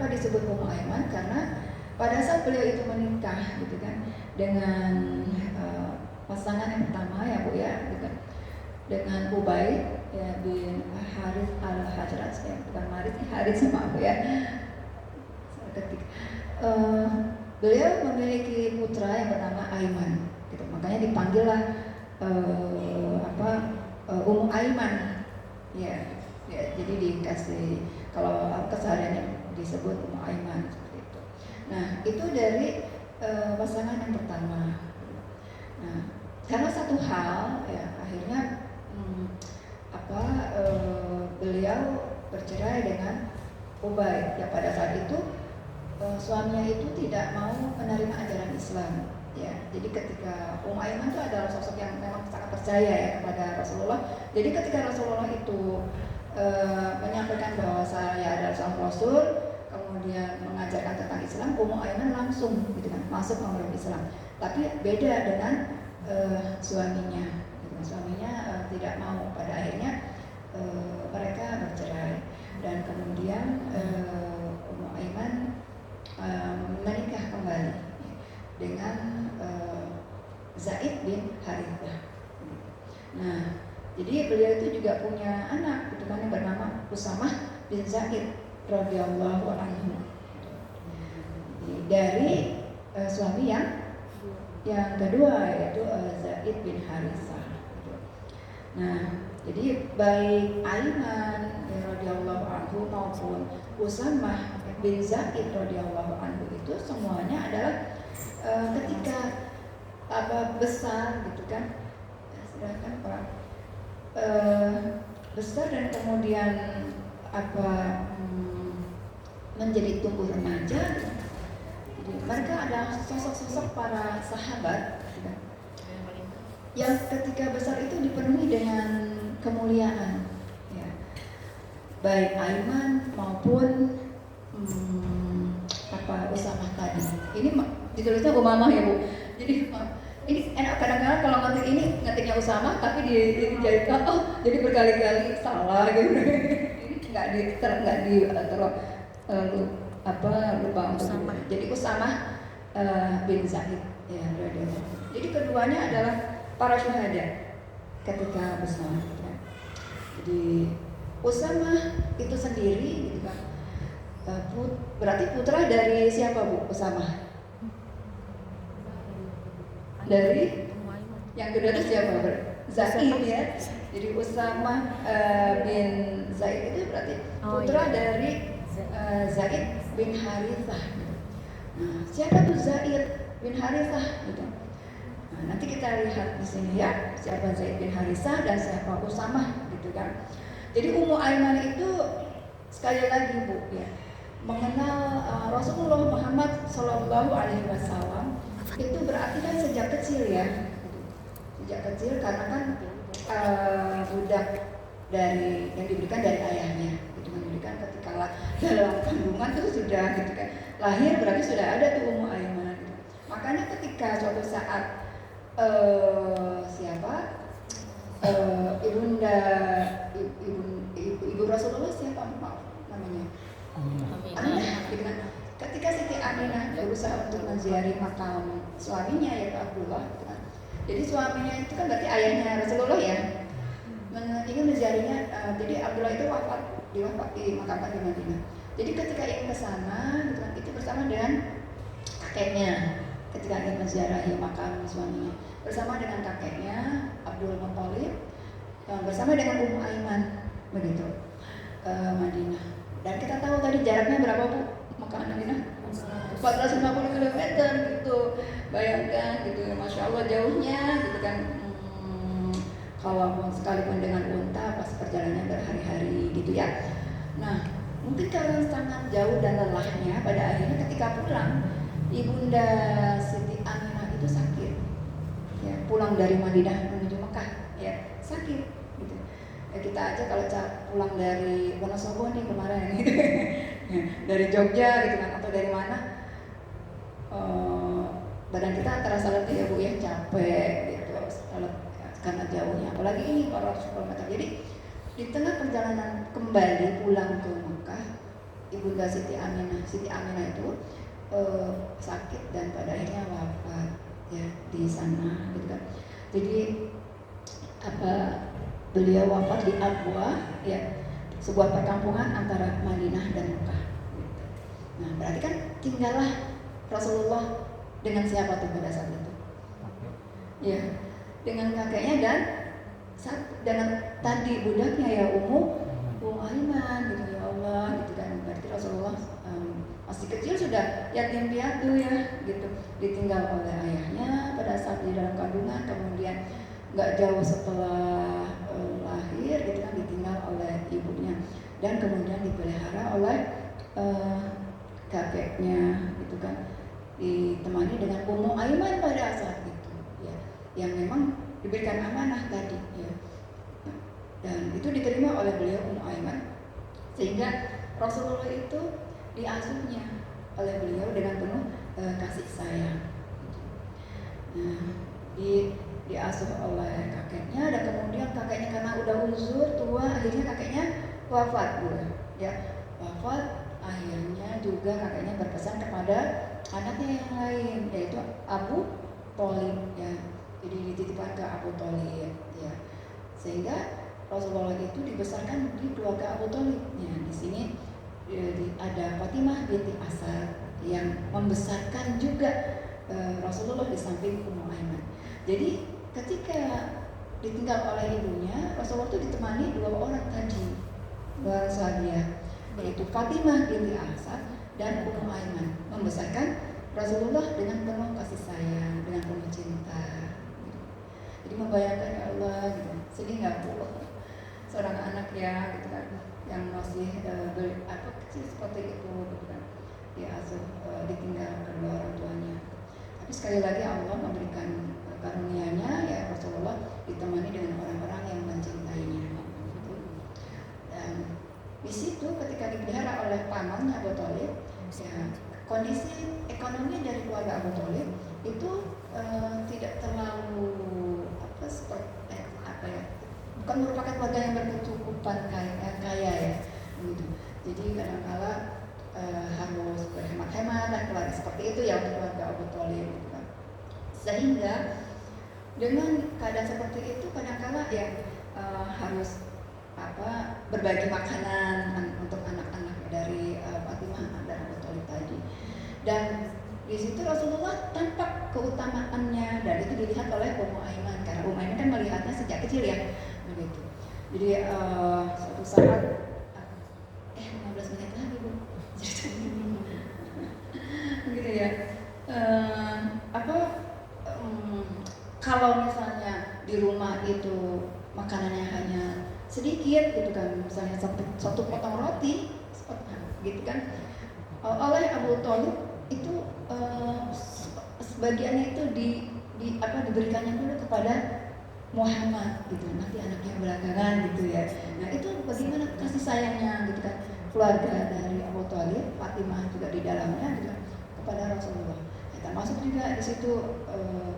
Kenapa disebut Ummu Aiman? Karena pada saat beliau itu menikah gitu kan dengan pasangan yang pertama ya Bu ya, gitu kan, dengan Ubay ya bin Harith al-Hajraj ya, bukan Harith, Harith sama aku ya. Ketika beliau memiliki putra yang bernama Aiman, gitu. Makanya dipanggillah Ummu Aiman, ya, jadi dikasih kalau kesehariannya disebut Ummu Aiman seperti itu. Nah itu dari pasangan yang pertama. Nah karena satu hal ya akhirnya beliau bercerai dengan Ubay ya. Pada saat itu suaminya itu tidak mau menerima ajaran Islam ya. Jadi ketika Ummu Aiman itu adalah sosok yang memang sangat percaya ya kepada Rasulullah. Jadi ketika Rasulullah itu menyampaikan bahwa saya adalah seorang Rasul, kemudian mengajarkan tentang Islam, Ummu Aiman langsung gitu kan masuk memeluk Islam. Tapi beda dengan suaminya gitu. Suaminya tidak mau. Pada akhirnya mereka bercerai dan kemudian Ummu Aiman menikah kembali dengan Zaid bin Harithah. Nah, jadi beliau itu juga punya anak gitu kan yang bernama Usamah bin Zaid radhiyallahu anhu. Dari suami yang kedua yaitu Zaid bin Harithah. Nah, jadi baik Aiman radhiyallahu anhu maupun Usamah bin Zaid radhiyallahu anhu itu semuanya adalah ketika besar gitu kan, sedangkan orang besar dan kemudian menjadi tumbuh remaja gitu. Jadi mereka adalah sosok-sosok para sahabat gitu kan, yang ketika besar itu dipenuhi dengan kemuliaan ya. Baik Aiman maupun Usamah tadi. Ini ditulisnya Umamah ya Bu. Jadi ini enak kadang-kadang kalau ngetik ini ngetiknya Usamah tapi dijadikan jadi berkali-kali salah gitu. Ini lupa untuk Usamah. Jadi Usamah bin Zaid ya. Jadi keduanya adalah para syuhada ketika besar. Ya. Jadi Usamah itu sendiri gitu kan. Berarti putra dari siapa Bu? Usamah? Dari yang kedua itu siapa? Zaid ya. Jadi Usamah bin Zaid itu berarti putra dari Zaid bin Harithah. Nah, siapa tuh Zaid bin Harithah gitu? Nah, nanti kita lihat di sini ya, siapa Zaid bin Harithah dan siapa Usamah gitu kan. Jadi Ummu Aiman itu sekali lagi Bu ya, mengenal Rasulullah Muhammad Shallallahu Alaihi Wasallam itu berarti kan sejak kecil ya, sejak kecil karena kan budak dari yang diberikan dari ayahnya, itu diberikan ketika dalam kandungan itu sudah gitu kan, lahir berarti sudah ada tuh Ummu Aiman. Gitu. Makanya ketika suatu saat ibu Rasulullah siapa namanya? Aminah, gitu kan. Ketika Siti Aminah berusaha untuk menziarahi makam suaminya yaitu Abdullah, gitu kan. Jadi suaminya itu kan berarti ayahnya Rasulullah ya, ingin menziarahinya. Jadi Abdullah itu dimakamkan di Madinah. Jadi ketika ingin ke sana, gitu kan, itu bersama dengan kakeknya. Ketika ingin menziarahi makam suaminya, bersama dengan kakeknya Abdul Muthalib, bersama dengan Ummu Aiman, begitu Madinah. Dan kita tahu tadi jaraknya berapa Bu? Mekah Madinah 450 km gitu. Bayangkan gitu, Masya Allah jauhnya gitu kan. Kalau sekalipun dengan unta pas perjalanannya berhari-hari gitu ya. Nah, mungkin karena sangat jauh dan lelahnya, pada akhirnya ketika pulang, Ibunda Siti Aminah itu sakit. Ya, pulang dari Madinah menuju Mekah, ya sakit. Gitu. Ya, kita aja kalau pulang dari Wonosobo nih kemarin, gitu. Dari Jogja gitu kan, atau dari mana, badan kita terasa letih ya Bu ya, capek gitu karena jauhnya. Apalagi ini 400 km. Jadi di tengah perjalanan kembali pulang ke Mekah, Bunda Siti Aminah itu sakit dan pada akhirnya wafat ya di sana gitu kan. Jadi beliau wafat di Abwa ya, sebuah perkampungan antara Madinah dan Mekah gitu. Nah berarti kan tinggallah Rasulullah dengan siapa tuh pada saat itu? Ya dengan kakeknya dan dengan tadi budaknya ya Ummu Aiman gitu, ya Allah gitu kan. Berarti Rasulullah masih kecil sudah yatim piatu ya gitu, ditinggal oleh ayahnya pada saat di dalam kandungan, kemudian nggak jauh setelah lahir gitu kan ditinggal oleh ibunya, dan kemudian dipelihara oleh kakeknya gitu kan, ditemani dengan Ummu Aiman pada saat itu ya, yang memang diberikan amanah tadi ya. Dan itu diterima oleh beliau Ummu Aiman, sehingga Rasulullah itu diasuhnya oleh beliau dengan penuh kasih sayang. Nah, diasuh oleh kakeknya, dan kemudian kakeknya karena udah uzur tua, akhirnya kakeknya wafat ya, wafat. Akhirnya juga kakeknya berpesan kepada anaknya yang lain, yaitu Abu Thalib ya. Jadi dititipkan ke Abu Thalib ya, sehingga Rasulullah itu dibesarkan di keluarga Abu Thalib. Ya, di sini ada Fatimah binti Asad yang membesarkan juga Rasulullah di samping Ummu Aiman. Jadi ketika ditinggal oleh ibunya, Rasulullah itu ditemani dua orang tadi, dua sahabiah, yaitu Fatimah binti Asad dan Ummu Aiman, membesarkan Rasulullah dengan penuh kasih sayang, dengan penuh cinta. Jadi membayangkan ya Allah gitu, sedih nggak Bu? Seorang anak ya gitu kan, yang masih kecil seperti itu gitu kan, diasuh ditinggal kedua orang tuanya. Tapi sekali lagi Allah memberikan karunia-Nya ya, Rasulullah ditemani dengan orang-orang yang mencintainya gitu. Dan di situ ketika dipelihara oleh pamannya Abu Thalib ya, kondisi ekonomi dari keluarga Abu Thalib itu tidak terlalu bukan merupakan keluarga yang berkecukupan kaya ya gitu. Jadi kadang-kala harus berhemat-hemat dan keluarga seperti itu ya untuk keluarga Abu Thalib gitu kan. Sehingga dengan keadaan seperti itu kadang-kala ya harus berbagi makanan untuk anak-anak dari Fatimah dan Abu Thalib tadi. Dan di situ Rasulullah tampak keutamaannya, dan itu dilihat oleh Ummu Aiman, karena Ummu Aiman kan melihatnya sejak kecil ya begitu. Jadi suatu saat 15 menit lagi Bu gitu ya. Kalau misalnya di rumah itu makanannya hanya sedikit gitu kan, misalnya satu potong roti gitu kan, oleh Abu Thalib itu sebagiannya itu diberikannya dulu kepada Muhammad gitu, nanti anaknya belakangan gitu ya. Nah itu bagaimana kasih sayangnya gitu kan, keluarga dari Abu Thalib, Fatimah juga di dalamnya gitu kan, kepada Rasulullah. Ya, termasuk juga di situ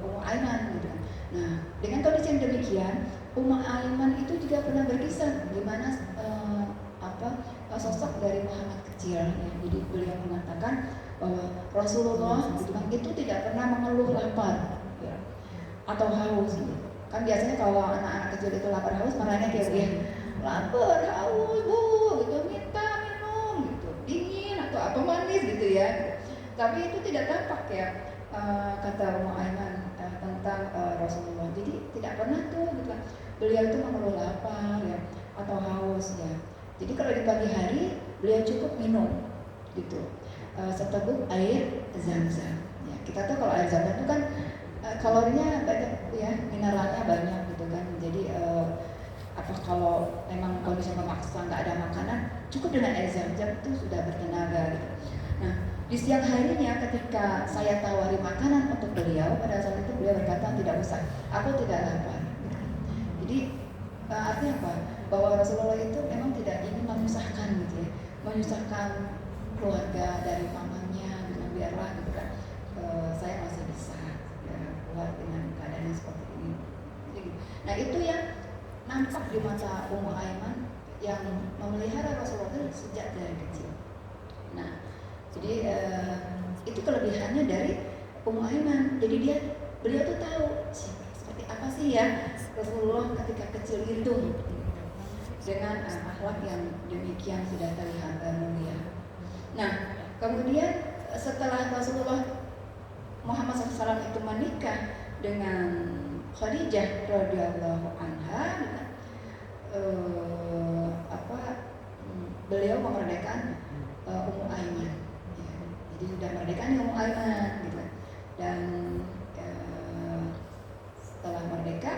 Ummu Aiman gitu kan. Nah dengan kondisi yang demikian, Ummu Aiman itu juga pernah berkisah gimana sosok dari Muhammad kecil ya. Jadi beliau mengatakan bahwa Rasulullah gitu kan, itu tidak pernah mengeluh lapar ya, atau haus gitu. Kan biasanya kalau anak-anak kecil itu lapar haus marahnya kayak dia lapar haus Bu gitu, minta minum gitu, dingin atau apa manis gitu ya. Tapi itu tidak tampak ya kata Ummu Aiman tentang Rasulullah. Jadi tidak pernah tuh gitu kan beliau itu mengeluh lapar ya atau haus ya. Jadi kalau di pagi hari beliau cukup minum gitu seteguk air Zam-Zam ya. Kita tahu kalau air Zam-Zam itu kan kalorinya banyak ya, mineralnya banyak gitu kan. Jadi kalau memang kondisi memaksa nggak ada makanan, cukup dengan air Zam-Zam itu sudah bertenaga gitu. Nah di siang harinya ketika saya tawari makanan untuk beliau, pada saat itu beliau berkata tidak usah, aku tidak lapar gitu. Jadi artinya apa? Bahwa Rasulullah itu memang tidak ingin menyusahkan gitu ya, menyusahkan keluarga dari mamanya dengan biarlah gitu kan, saya masih bisa ya, keluar dengan keadaan yang seperti ini. Jadi, nah itu yang nampak di mata Ummu Aiman yang memelihara Rasulullah sejak dari kecil. Nah, jadi itu kelebihannya dari Ummu Aiman. Jadi beliau tuh tahu seperti apa sih ya Rasulullah ketika kecil itu, dengan akhlak yang demikian sudah terlihat mulia. Nah, kemudian setelah Rasulullah Muhammad SAW itu menikah dengan Khadijah radhiyallahu anha, beliau memerdekakan Ummu Aiman. Ya, jadi sudah merdeka nih Ummu Aiman gitu. Dan setelah merdeka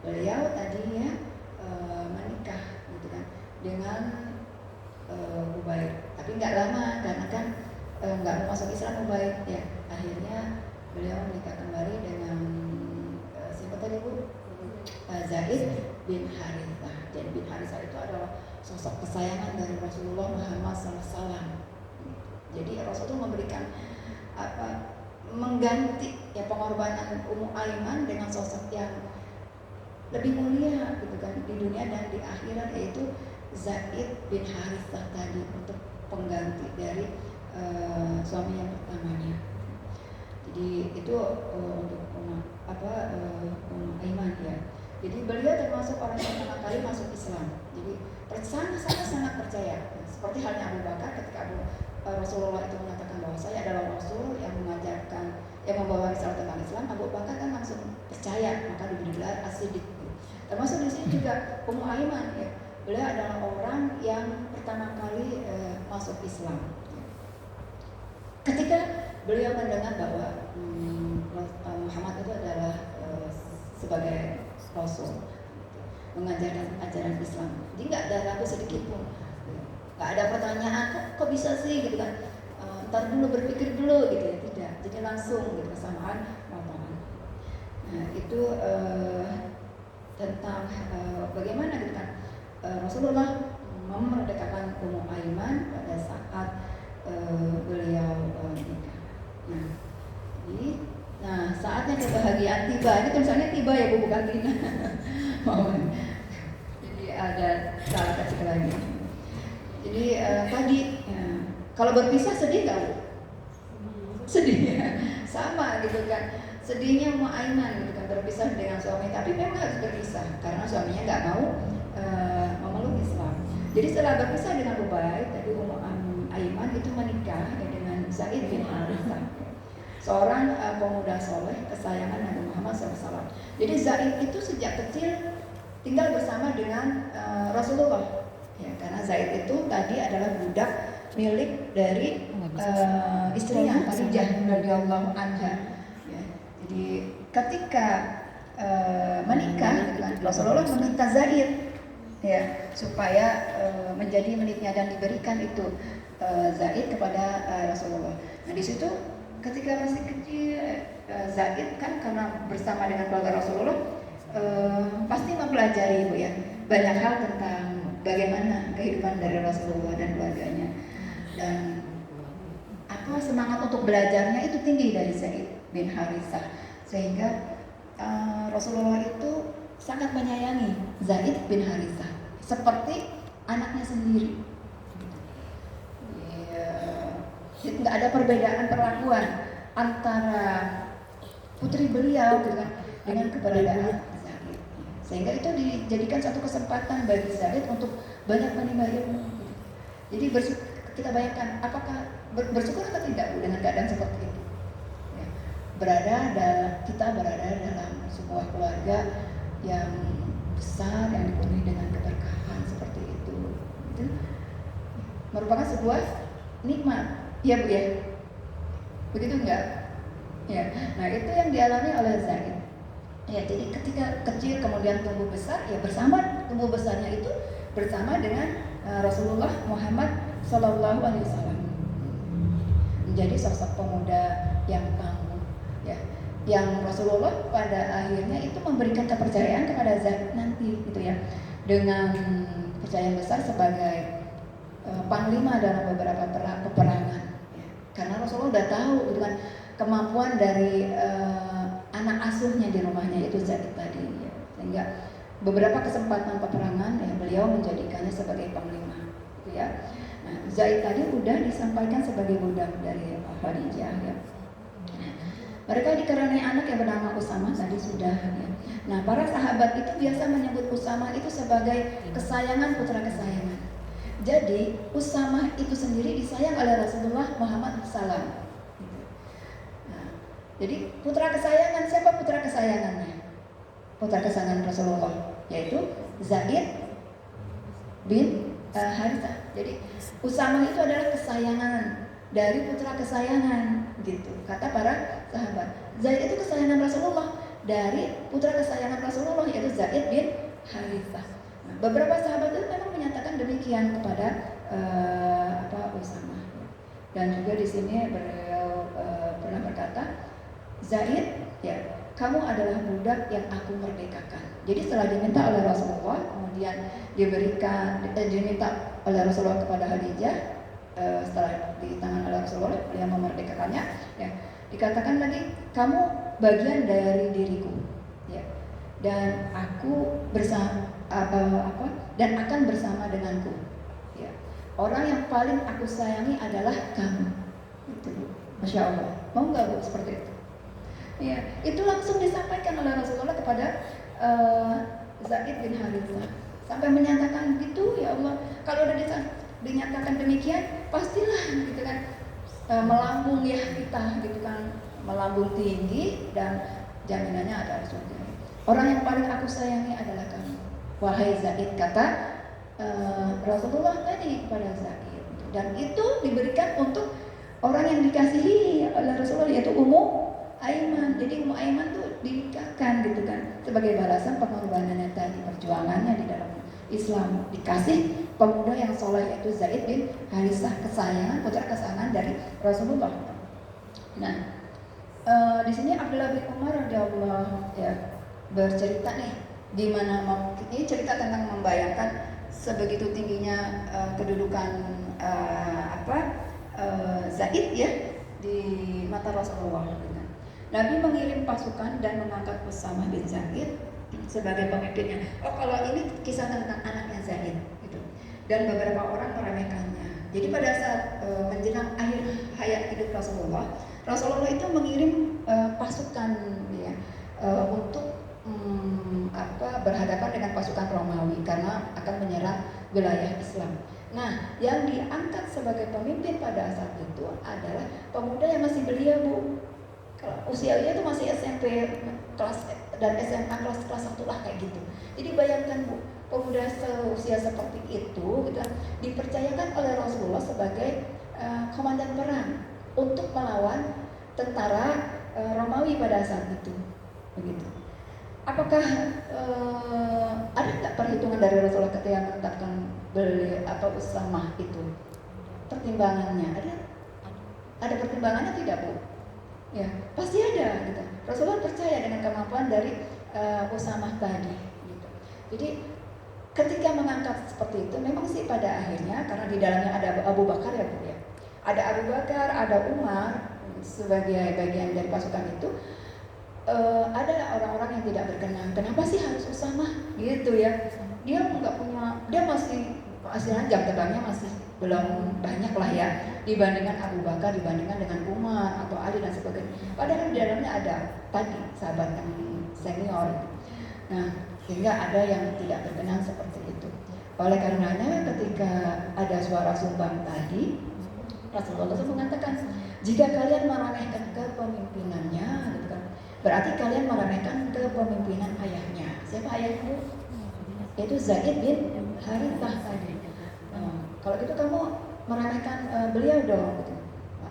beliau tadinya menikah gitu kan dengan Ubaid, tapi nggak lama karena kan nggak mau masuk Islam Ubaid ya. Akhirnya beliau menikah kembali dengan siapa tadi Bu? Zaid bin Harithah. Dan bin Harithah itu adalah sosok kesayangan dari Rasulullah Muhammad SAW. Jadi Rasulullah memberikan mengganti ya pengorbanan Ummu Aiman dengan sosok yang lebih mulia gitu kan di dunia dan di akhirat, yaitu Zaid bin Harithah tadi, untuk pengganti dari suami yang pertamanya. Jadi itu untuk Ummu Aiman ya. Jadi beliau termasuk orang yang pertama kali masuk Islam. Jadi sangat percaya. Seperti halnya Abu Bakar ketika Rasulullah itu mengatakan bahwa saya adalah Rasul yang mengajarkan, yang membawa risalah tentang Islam, Abu Bakar kan langsung percaya, maka diberi gelar As-Siddiq. Termasuk di sini juga Ummu Aiman ya. Beliau adalah orang yang pertama kali masuk Islam. Ketika beliau mendengar bahwa Muhammad itu adalah sebagai Rasul, mengajarkan ajaran Islam, jadi nggak ada ragu sedikit pun, nggak ada pertanyaan kok bisa sih gitu kan, ntar dulu berpikir dulu gitu ya, tidak, jadi langsung gitu kesamaan matang. Nah itu tentang bagaimana gitu kan Rasulullah memerdekakan Ummu Aiman pada saat beliau nikah. Nah, saatnya kebahagiaan tiba. Ini tulisannya tiba ya Bu, bukan Tina. Jadi ada salah kecil lagi. Jadi tadi ya, kalau berpisah sedih nggak Bu? Sedih ya, sama gitu kan. Sedihnya Ummu Aiman gitu kan, berpisah dengan suami, tapi memang harus berpisah karena suaminya nggak mau memeluk Islam. Jadi setelah berpisah dengan Ubaid, tadi Ummu Aiman itu menikah ya, dengan Zaid bin Harithah, seorang pemuda soleh kesayangan Nabi Muhammad SAW. Jadi Zaid itu sejak kecil tinggal bersama dengan Rasulullah ya, karena Zaid itu tadi adalah budak milik dari istrinya Khadijah radhiyallahu anha ya. Jadi ketika menikah dengan Rasulullah meminta Zaid ya supaya menjadi miliknya dan diberikan itu Zaid kepada Rasulullah. Nah di situ ketika masih kecil Zaid kan karena bersama dengan keluarga Rasulullah pasti mempelajari Bu ya banyak hal tentang bagaimana kehidupan dari Rasulullah dan keluarganya, dan semangat untuk belajarnya itu tinggi dari Zaid bin Harithah, sehingga Rasulullah itu sangat menyayangi Zaid bin Harithah seperti anaknya sendiri. Nggak ada perbedaan perlakuan antara putri beliau dengan keberadaan Zaid, sehingga itu dijadikan satu kesempatan bagi Zaid untuk banyak menimba ilmu. Jadi kita bayangkan apakah bersyukur atau tidak Bu dengan keadaan seperti itu ya, kita berada dalam sebuah keluarga yang besar yang dipenuhi dengan keberkahan seperti itu merupakan sebuah nikmat. Iya Bu ya, begitu enggak? Ya, nah itu yang dialami oleh Zaid. Ya, jadi ketika kecil kemudian tumbuh besar, ya tumbuh besarnya itu bersama dengan Rasulullah Muhammad SAW, menjadi sosok pemuda yang tangguh, ya, yang Rasulullah pada akhirnya itu memberikan kepercayaan kepada Zaid nanti, gitu ya, dengan percayaan besar sebagai panglima dalam beberapa peperangan. Karena Rasulullah udah tahu gitu kan kemampuan dari anak asuhnya di rumahnya itu Zaid tadi ya. Sehingga beberapa kesempatan peperangan ya beliau menjadikannya sebagai panglima gitu ya. Nah Zaid tadi udah disampaikan sebagai budak dari Khadijah ya. Mereka dikaruniai anak yang bernama Usama tadi sudah ya. Nah, para sahabat itu biasa menyebut Usama itu sebagai kesayangan putra kesayangan. Jadi Usama itu sendiri disayang oleh Rasulullah Muhammad SAW. Nah, jadi putra kesayangan, siapa putra kesayangannya? Putra kesayangan Rasulullah yaitu Zaid bin Harithah. Jadi Usama itu adalah kesayangan dari putra kesayangan gitu, kata para sahabat. Zaid itu kesayangan Rasulullah dari putra kesayangan Rasulullah yaitu Zaid bin Harithah. Nah, beberapa sahabat itu memang menyatakan demikian kepada Usama. Dan juga di sini beliau pernah berkata, Zaid, ya, kamu adalah budak yang aku merdekakan. Jadi setelah diminta oleh Rasulullah, kemudian diminta oleh Rasulullah kepada Khadijah, setelah di tangan oleh Rasulullah yang memerdekakannya, ya, dikatakan lagi kamu bagian dari diriku, ya, dan aku bersama dan akan bersama denganku, ya. Orang yang paling aku sayangi adalah kamu. Itu, Masya Allah. Mau nggak Bu seperti itu? Ya, itu langsung disampaikan oleh Rasulullah kepada Zaid bin Harithah sampai menyatakan gitu, ya Allah, kalau udah dinyatakan demikian, pastilah gitu kan melambung ya kita gitu kan, melambung tinggi dan jaminannya ada surga. Orang yang paling aku sayangi adalah kamu, wahai Zaid, kata Rasulullah tadi kepada Zaid. Dan itu diberikan untuk orang yang dikasihi oleh Rasulullah yaitu Ummu Aiman. Jadi Ummu Aiman tuh dinikahkan gitu kan sebagai balasan pengorbanannya tadi, perjuangannya di dalam Islam, dikasih pemuda yang soleh yaitu Zaid bin Harithah, kesayangan, putra kesayangan dari Rasulullah. Nah, di sini Abdullah bin Umar radhiyallahu ya bercerita nih, di mana ini cerita tentang membayangkan sebegitu tingginya kedudukan Zaid ya di mata Rasulullah. Nabi mengirim pasukan dan mengangkat Usama bin Zaid sebagai pemimpinnya. Oh, kalau ini kisah tentang anaknya Zaid gitu. Dan beberapa orang meremehkannya. Jadi pada saat menjelang akhir hayat hidup Rasulullah itu mengirim pasukan ya, untuk berhadapan dengan pasukan Romawi karena akan menyerang wilayah Islam. Nah, yang diangkat sebagai pemimpin pada saat itu adalah pemuda yang masih belia, Bu. Usianya itu masih SMP kelas dan SMA kelas 1 lah kayak gitu. Jadi bayangkan Bu, pemuda seusia seperti itu gitu, dipercayakan oleh Rasulullah sebagai komandan perang untuk melawan tentara Romawi pada saat itu, begitu. Apakah ada nggak perhitungan dari Rasulullah ketika menetapkan Usamah itu? Pertimbangannya ada pertimbangannya tidak, Bu? Ya, pasti ada gitu. Rasulullah percaya dengan kemampuan dari Usamah tadi gitu. Jadi ketika mengangkat seperti itu memang sih pada akhirnya karena di dalamnya ada Abu Bakar ya Bu ya. Ada Abu Bakar, ada Umar sebagai bagian dari pasukan itu, ada orang-orang yang tidak berkenan. Kenapa sih harus Usamah gitu ya? Dia nggak punya, dia masih jam terbangnya masih belum banyak lah ya dibandingkan Abu Bakar, dibandingkan dengan Umar atau Ali dan sebagainya. Padahal di dalamnya ada tadi sahabat yang senior. Nah, sehingga ada yang tidak berkenan seperti itu. Oleh karenanya ketika ada suara sumbang tadi, Rasulullah SAW mengatakan, jika kalian meremehkan kepemimpinannya, gitu kan, berarti kalian meremehkan kepemimpinan ayahnya. Siapa ayahmu? Yaitu Zaid bin Harithah tadi. Kalau gitu kamu meremehkan beliau dong gitu.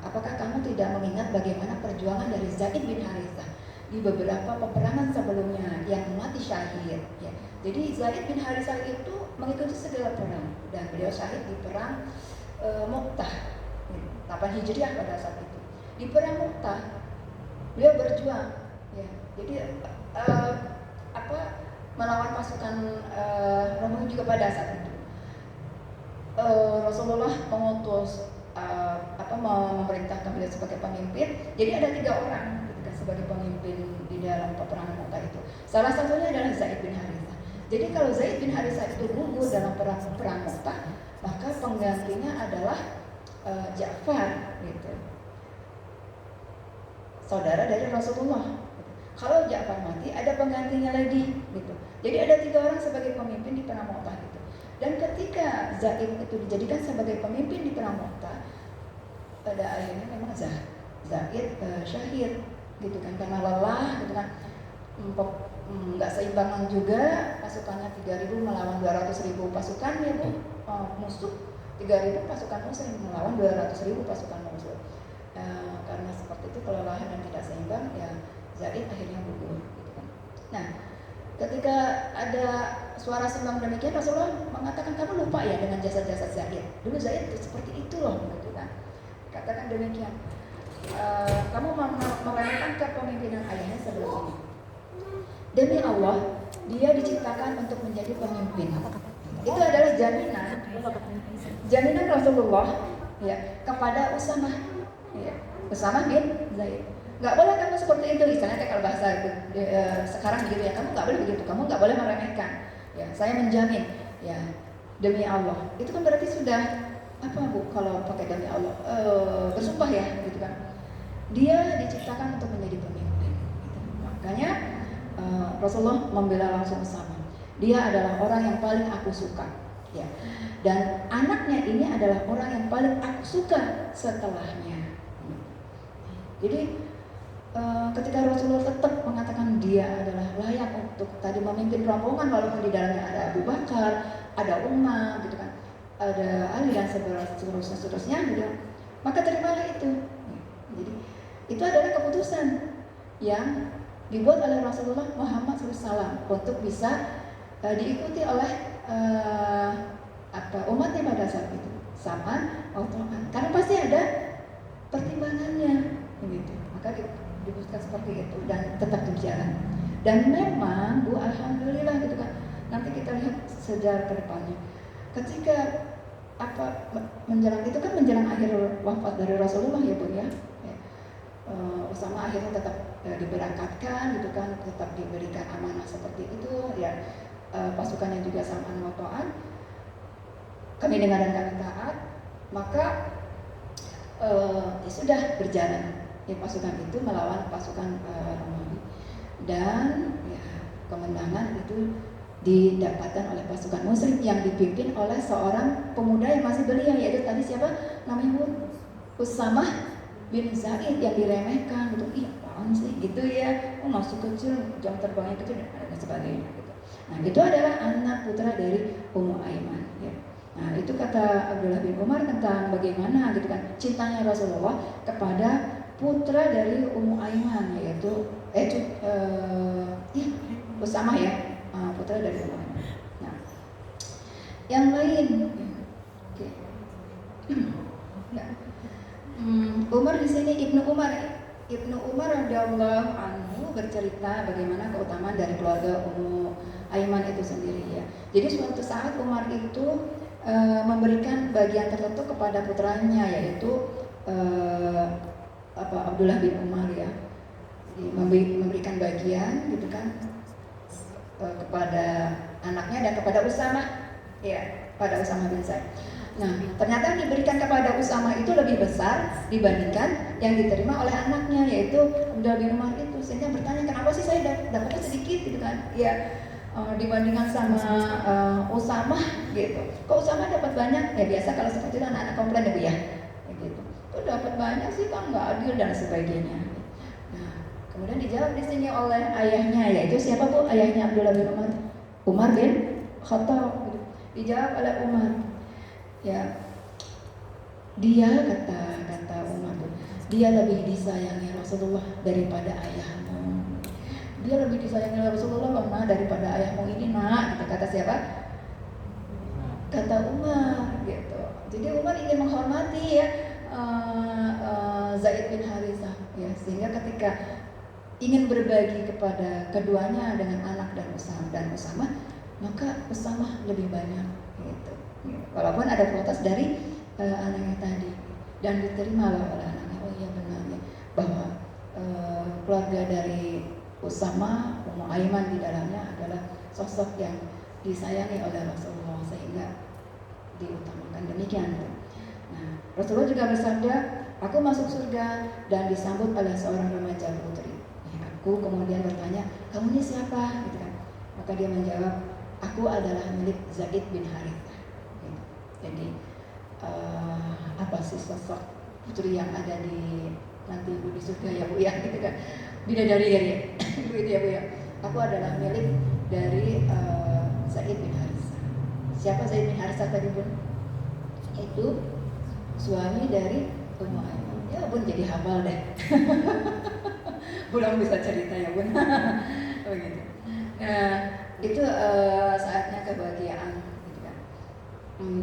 Apakah kamu tidak mengingat bagaimana perjuangan dari Zaid bin Harithah di beberapa peperangan sebelumnya yang mati syahid ya. Jadi Zaid bin Harithah itu mengikuti segala perang dan beliau syahid di perang Mu'tah 8 Hijriah pada saat itu. Di perang Mu'tah beliau berjuang ya. Jadi melawan pasukan Romawi juga pada saat itu. Rasulullah mengutus memerintahkan beliau sebagai pemimpin. Jadi ada 3 orang ketika sebagai pemimpin di dalam peperangan Mu'tah itu. Salah satunya adalah Zaid bin Harithah. Jadi kalau Zaid bin Harithah itu gugur dalam perang Mu'tah, maka penggantinya adalah Ja'far gitu, saudara dari Rasulullah. Kalau Ja'far mati, ada penggantinya lagi gitu. Jadi ada 3 orang sebagai pemimpin di perang Mu'tah gitu. Dan ketika Zaid itu dijadikan sebagai pemimpin di perang Mu'tah, pada akhirnya memang Zaid syahid gitu kan, karena lelah gitu kan, nggak seimbangan juga pasukannya, 3.000 melawan 200.000 pasukan ya Bu, musuh 3.000 pasukan muslim melawan 200.000 pasukan musuh. Karena seperti itu, kelelahan dan tidak seimbang, ya Zaid akhirnya gugur gitu kan. Nah, ketika ada suara sembang demikian, Rasulullah mengatakan, kamu lupa ya dengan jasad-jasad Zaid. Dulu Zaid itu seperti itu loh gitu kan. Katakan demikian. Kamu meremehkan kepemimpinan ayahnya sebelum ini. Demi Allah, dia diciptakan untuk menjadi pemimpin. Itu adalah jaminan Rasulullah ya kepada Usamah, ya, Usamah bin Zaid. Nggak boleh kamu seperti itu, istilahnya kayak kalau bahasa sekarang gitu ya, kamu nggak boleh begitu, kamu nggak boleh meremehkan. Ya, saya menjamin, ya demi Allah. Itu kan berarti sudah apa Bu? Kalau pakai demi Allah, bersumpah ya, gitu kan. Dia diciptakan untuk menjadi pemimpin. Gitu. Makanya Rasulullah membela langsung Usamah. Dia adalah orang yang paling aku suka, ya. Dan anaknya ini adalah orang yang paling aku suka setelahnya. Jadi ketika Rasulullah tetap mengatakan dia adalah layak untuk tadi memimpin rombongan, walaupun di dalamnya ada Abu Bakar, ada Umar, gitu kan, ada Ali dan seterusnya, gitu, maka terimalah itu. Jadi itu adalah keputusan yang dibuat oleh Rasulullah Muhammad SAW untuk bisa diikuti oleh umatnya pada saat itu, sama otoman. Karena pasti ada pertimbangannya, begitu. Maka diputuskan seperti itu dan tetap berjalan. Dan memang Bu, alhamdulillah gitu kan. Nanti kita lihat sejarah ke depannya. Ketika menjelang itu kan menjelang akhir wafat dari Rasulullah ya Bu ya. Usamah akhirnya tetap diberangkatkan gitu kan, tetap diberikan amanah seperti itu ya, pasukannya juga sama wa ta'at, kami dengar dan kami taat, maka ya sudah berjalan ya, pasukan itu melawan pasukan Romawi, dan ya, kemenangan itu didapatkan oleh pasukan Muslim yang dipimpin oleh seorang pemuda yang masih belia, yaitu tadi siapa namanya Bu? Usamah bin Zaid, yang diremehkan gitu, ih apaan sih gitu ya, masuk kecil, jam terbangnya kecil dan sebagainya gitu. Nah itu adalah anak putra dari Ummu Aiman ya. Nah itu kata Abdullah bin Umar tentang bagaimana gitu kan cintanya Rasulullah kepada putra dari Ummu Aiman, yaitu Usamah ya, putra dari Ummu Aiman. Nah yang lain okay. Umar di sini Ibnu Umar radhiyallahu anhu bercerita bagaimana keutamaan dari keluarga Ummu Aiman itu sendiri ya. Jadi suatu saat Umar itu memberikan bagian tertentu kepada putranya, yaitu Abdullah bin Umar ya. Memberikan bagian gitu kan kepada anaknya dan kepada Usamah ya, pada Usamah bin Zaid. Nah, ternyata yang diberikan kepada Usamah itu lebih besar dibandingkan yang diterima oleh anaknya, yaitu Abdullah bin Umar itu. Sehingga bertanya, kenapa sih saya dapatnya sedikit gitu kan? Ya, dibandingkan sama Usamah gitu. Kok Usamah dapat banyak? Ya biasa kalau seperti itu anak-anak komplain ya Bu ya. Gitu. Kok dapat banyak sih, kan nggak adil dan sebagainya. Nah, kemudian dijawab di sini oleh ayahnya, yaitu siapa Bu? Ayahnya Abdullah bin Umar, Umar bin Khattab. Gitu. Dijawab oleh Umar. Ya, dia kata Umar, dia lebih disayangi Rasulullah daripada ayahmu. Dia lebih disayangi Rasulullah daripada ayahmu ini nak. Gitu. Kata siapa? Kata Umar. Gitu. Jadi Umar ingin menghormati ya Zaid bin Harithah. Ya, sehingga ketika ingin berbagi kepada keduanya dengan anak dan Usamah, maka Usamah lebih banyak. Gitu. Walaupun ada protes dari anaknya tadi, dan diterima oleh anaknya. Oh iya benar ya, bahwa keluarga dari Usamah, Ummu Aiman di dalamnya adalah sosok yang disayangi oleh Rasulullah, sehingga diutamakan. mengatakan demikian. Nah, Rasulullah juga bersabda, aku masuk surga dan disambut oleh seorang remaja putri. Aku kemudian bertanya, kamu ini siapa? Gitu kan. Maka dia menjawab, aku adalah milik Zaid bin Harithah. Gitu. Jadi apa sih sosok putri yang ada di nanti ibu di surga ya bu ya, gitu kan? Bidadari ya, ibu itu ya bu ya. Aku adalah milik dari Zaid bin Harithah. Siapa Zaid bin Harithah tadi bun? Itu suami dari Ummu Aiman. Ya bun jadi hafal deh. Belum bisa cerita ya bun. Oh gitu. Itu saatnya kebahagiaan gitu kan,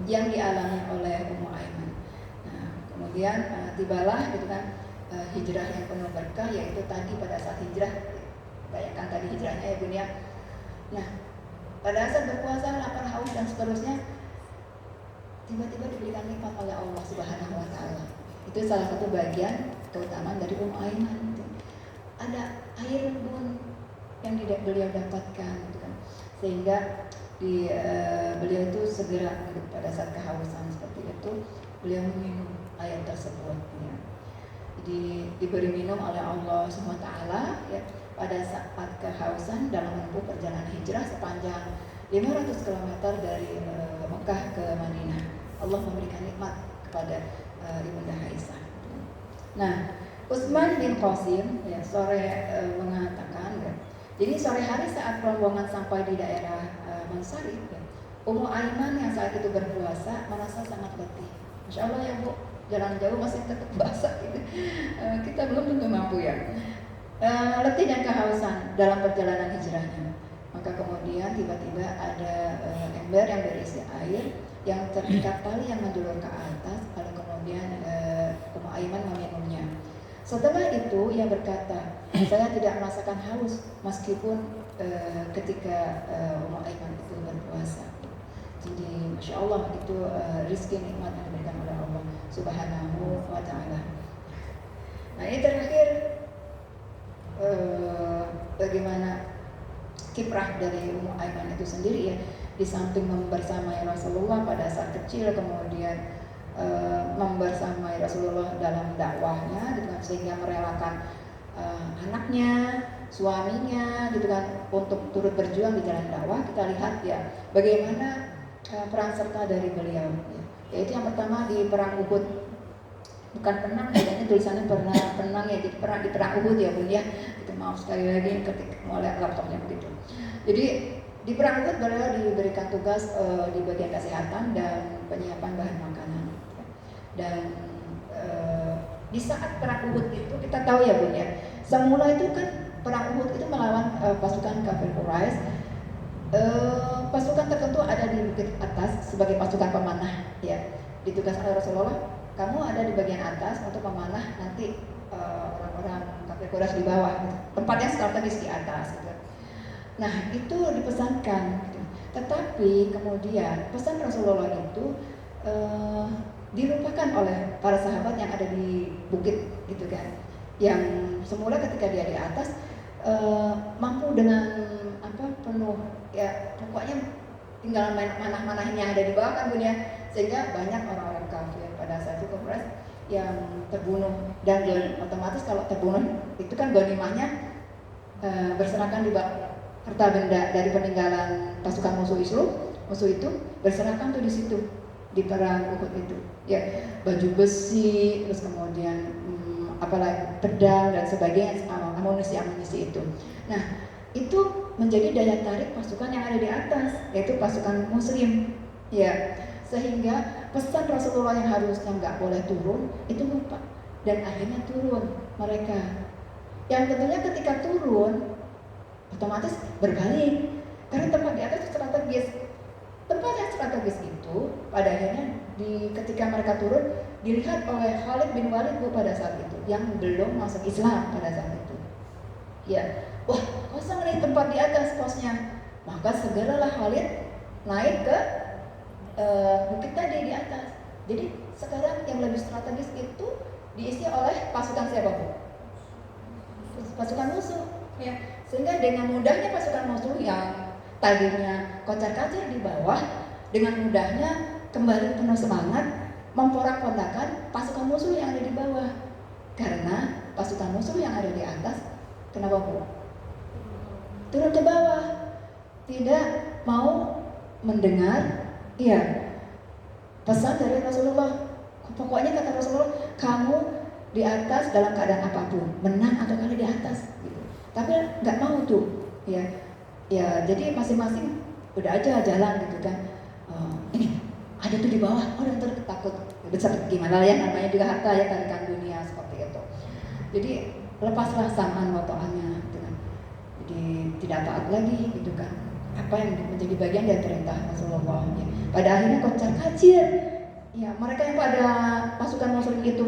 yang dialami oleh Ummu Aiman. Nah, kemudian tibalah gitu kan hijrah yang penuh berkah, yaitu tadi pada saat hijrah, bayangkan tadi hijrahnya ya bun ya. Nah, pada saat berpuasa, lapar, haus dan seterusnya, tiba-tiba diberikan nikmat oleh Allah Subhanahu wa Ta'ala. Itu salah satu bagian keutamaan dari Ummu Aiman. Ada air bun yang beliau dapatkan, gitu kan. Sehingga beliau itu segera pada saat kehausan seperti itu, beliau minum air tersebut. Ya. Jadi diberi minum oleh Allah Subhanahu wa Ta'ala ya, pada saat kehausan dalam menempuh perjalanan hijrah sepanjang 500 km dari Mekah ke Madinah. Allah memberikan nikmat kepada Ibunda Aisyah. Nah, Utsman bin Qasim ya sore mengatakan ya, jadi sore hari saat rombongan sampai di daerah Mansarif ya, Ummu Aiman yang saat itu berpuasa merasa sangat letih. Masya Allah ya bu, jalan jauh masih tetap basah gitu. Kita belum tentu mampu ya. Letih dan kehausan dalam perjalanan hijrahnya. Maka kemudian tiba-tiba ada ember yang berisi air yang terikat tali yang menjulur ke atas. Lalu kemudian Ummu Aiman meminumnya. Setelah itu ia berkata, saya tidak merasakan haus meskipun ketika Ummu Aiman itu berpuasa. Jadi Masya Allah itu rizki nikmat yang diberikan oleh Allah Subhanahu wa Ta'ala. Nah ini terakhir bagaimana kiprah dari Ummu Aiman itu sendiri ya, di samping membersamai Rasulullah pada saat kecil, kemudian membersamai Rasulullah dalam dakwahnya gitu kan, sehingga merelakan anaknya, suaminya gitu kan untuk turut berjuang di jalan dakwah. Kita lihat ya bagaimana peran serta dari beliau ya. Yaitu yang pertama di perang Uhud, bukan penang ya, ini tulisannya penang ya, jadi perang di perang Uhud ya bun ya. Kita maaf sekali lagi ketik mulai laptopnya begitu. Jadi di perang Uhud beliau diberikan tugas di bagian kesehatan dan penyiapan bahan makanan. Dan di saat perang Uhud itu kita tahu ya bun ya, semula itu kan perang Uhud itu melawan pasukan kafir Quraisy. Pasukan tertentu ada di bukit atas sebagai pasukan pemanah ya, ditugas oleh Rasulullah, kamu ada di bagian atas untuk memanah nanti orang-orang kafir Quraisy di bawah gitu. Tempat yang strategis di atas gitu. Nah itu dipesankan gitu. Tetapi kemudian pesan Rasulullah itu dilupakan oleh para sahabat yang ada di bukit gitu kan, yang semula ketika dia di atas mampu dengan penuh ya, pokoknya tinggal manah-manahin yang ada di bawah kan bun ya, sehingga banyak orang-orang kafir pada saat itu Quraisy yang terbunuh, dan otomatis kalau terbunuh itu kan ghanimahnya berserakan di bawah harta benda dari peninggalan pasukan musuh itu berserakan tuh di situ di perang Uhud itu ya, baju besi, terus kemudian apalagi pedang dan sebagainya, amunisi itu. Nah itu menjadi daya tarik pasukan yang ada di atas, yaitu pasukan muslim ya, sehingga pesan Rasulullah yang harusnya nggak boleh turun itu lupa, dan akhirnya turun mereka, yang tentunya ketika turun otomatis berbalik karena tempat di atas itu strategis. Tempat yang strategis itu pada akhirnya ketika mereka turun dilihat oleh Khalid bin Walid pada saat itu, yang belum masuk Islam pada saat itu ya. Wah, kosong nih tempat di atas posnya. Maka segeralah Khalid naik ke bukit tadi di atas. Jadi sekarang yang lebih strategis itu diisi oleh pasukan siapa bu? Pasukan musuh ya. Sehingga dengan mudahnya pasukan musuh yang tadinya kocar-kacir di bawah, dengan mudahnya kembali penuh semangat memporak-pondakan pasukan musuh yang ada di bawah. Karena pasukan musuh yang ada di atas, kenapa Bu? Turun ke bawah, tidak mau mendengar pesan dari Rasulullah. Pokoknya kata Rasulullah, kamu di atas dalam keadaan apapun, menang atau kalah di atas gitu. Tapi nggak mau tuh, jadi masing-masing udah aja jalan gitu kan. Ini ada tuh di bawah, orang takut besar gimana ya, namanya juga harta ya, tarikan dunia seperti itu. Jadi lepaslah samaan motoannya gitu kan. Jadi tidak taat lagi gitu kan, apa yang menjadi bagian dari perintah Rasulullah ya. Pada akhirnya kocar kacir ya, mereka yang pada pasukan musuh itu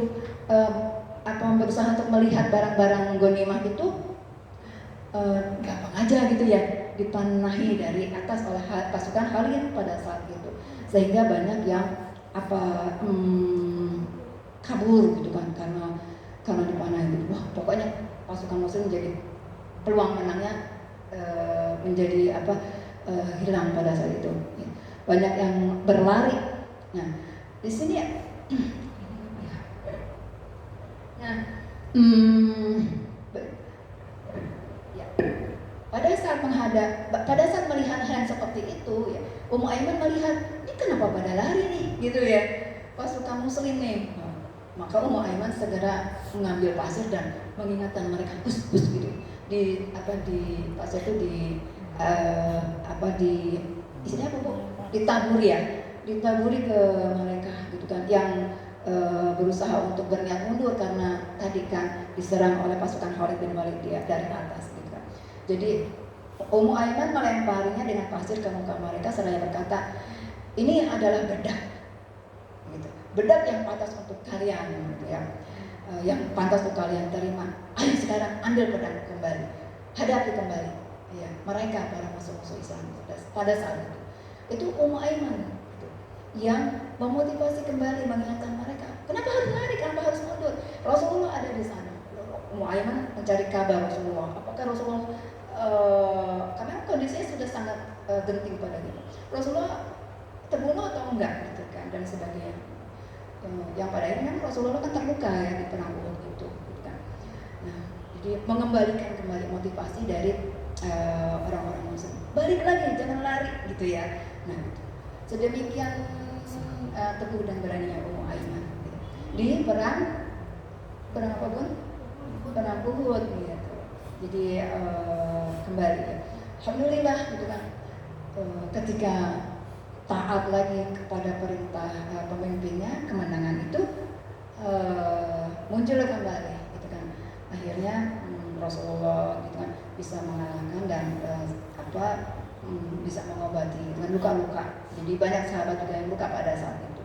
berusaha untuk melihat barang-barang ghanimah itu gampang aja gitu ya, dipanahi dari atas oleh pasukan Khalid pada saat itu, sehingga banyak yang kabur gitu kan, karena dipanahi gitu. Wah, pokoknya pasukan musuh menjadi peluang menangnya menjadi hilang pada saat itu. Banyak yang berlari. Nah, di sini pada saat melihat hal yang seperti itu ya, Ummu Aiman melihat, ini kenapa pada lari nih gitu ya, pasukan muslim nih. Maka Ummu Aiman segera mengambil pasir dan mengingatkan mereka, bus gitu. Di pasir itu isinya apa Bu? Ditaburi ke mereka gitu kan, yang berusaha untuk berniat mundur karena tadi kan diserang oleh pasukan Khalid bin Walid dari atas gitu kan. Jadi Ummu Aiman melemparinya dengan pasir ke muka mereka seraya berkata, ini adalah bedak gitu. Bedak yang pantas untuk kalian gitu ya. Yang pantas untuk kalian terima. Ayo sekarang ambil pedang kembali, hadapi kembali ya mereka, para musuh-musuh Islam pada saat itu. Itu Ummu Aiman gitu, yang memotivasi kembali, mengingatkan mereka, kenapa harus lari, kenapa harus mundur. Rasulullah ada di sana. Ummu Aiman mencari kabar Rasulullah, apakah Rasulullah karena kondisinya sudah sangat genting pada gitu, Rasulullah terbunuh atau enggak gitu kan, dan sebagainya. Yang pada akhirnya Rasulullah kan terluka ya di perang Uhud gitu kan. Nah, jadi mengembalikan kembali motivasi dari orang-orang muslim, balik lagi, jangan lari gitu ya. Nah, sedemikian teguh dan beraninya Ummu Aiman gitu. Di perang apa Bun? Perang Uhud gitu. Jadi kembali ya. Alhamdulillah gitu kan, ketika taat lagi kepada perintah pemimpinnya, kemenangan itu muncul kembali gitu kan. Akhirnya Rasulullah gitu kan bisa mengalahkan dan bisa mengobati dengan luka-luka. Jadi banyak sahabat juga yang luka pada saat itu.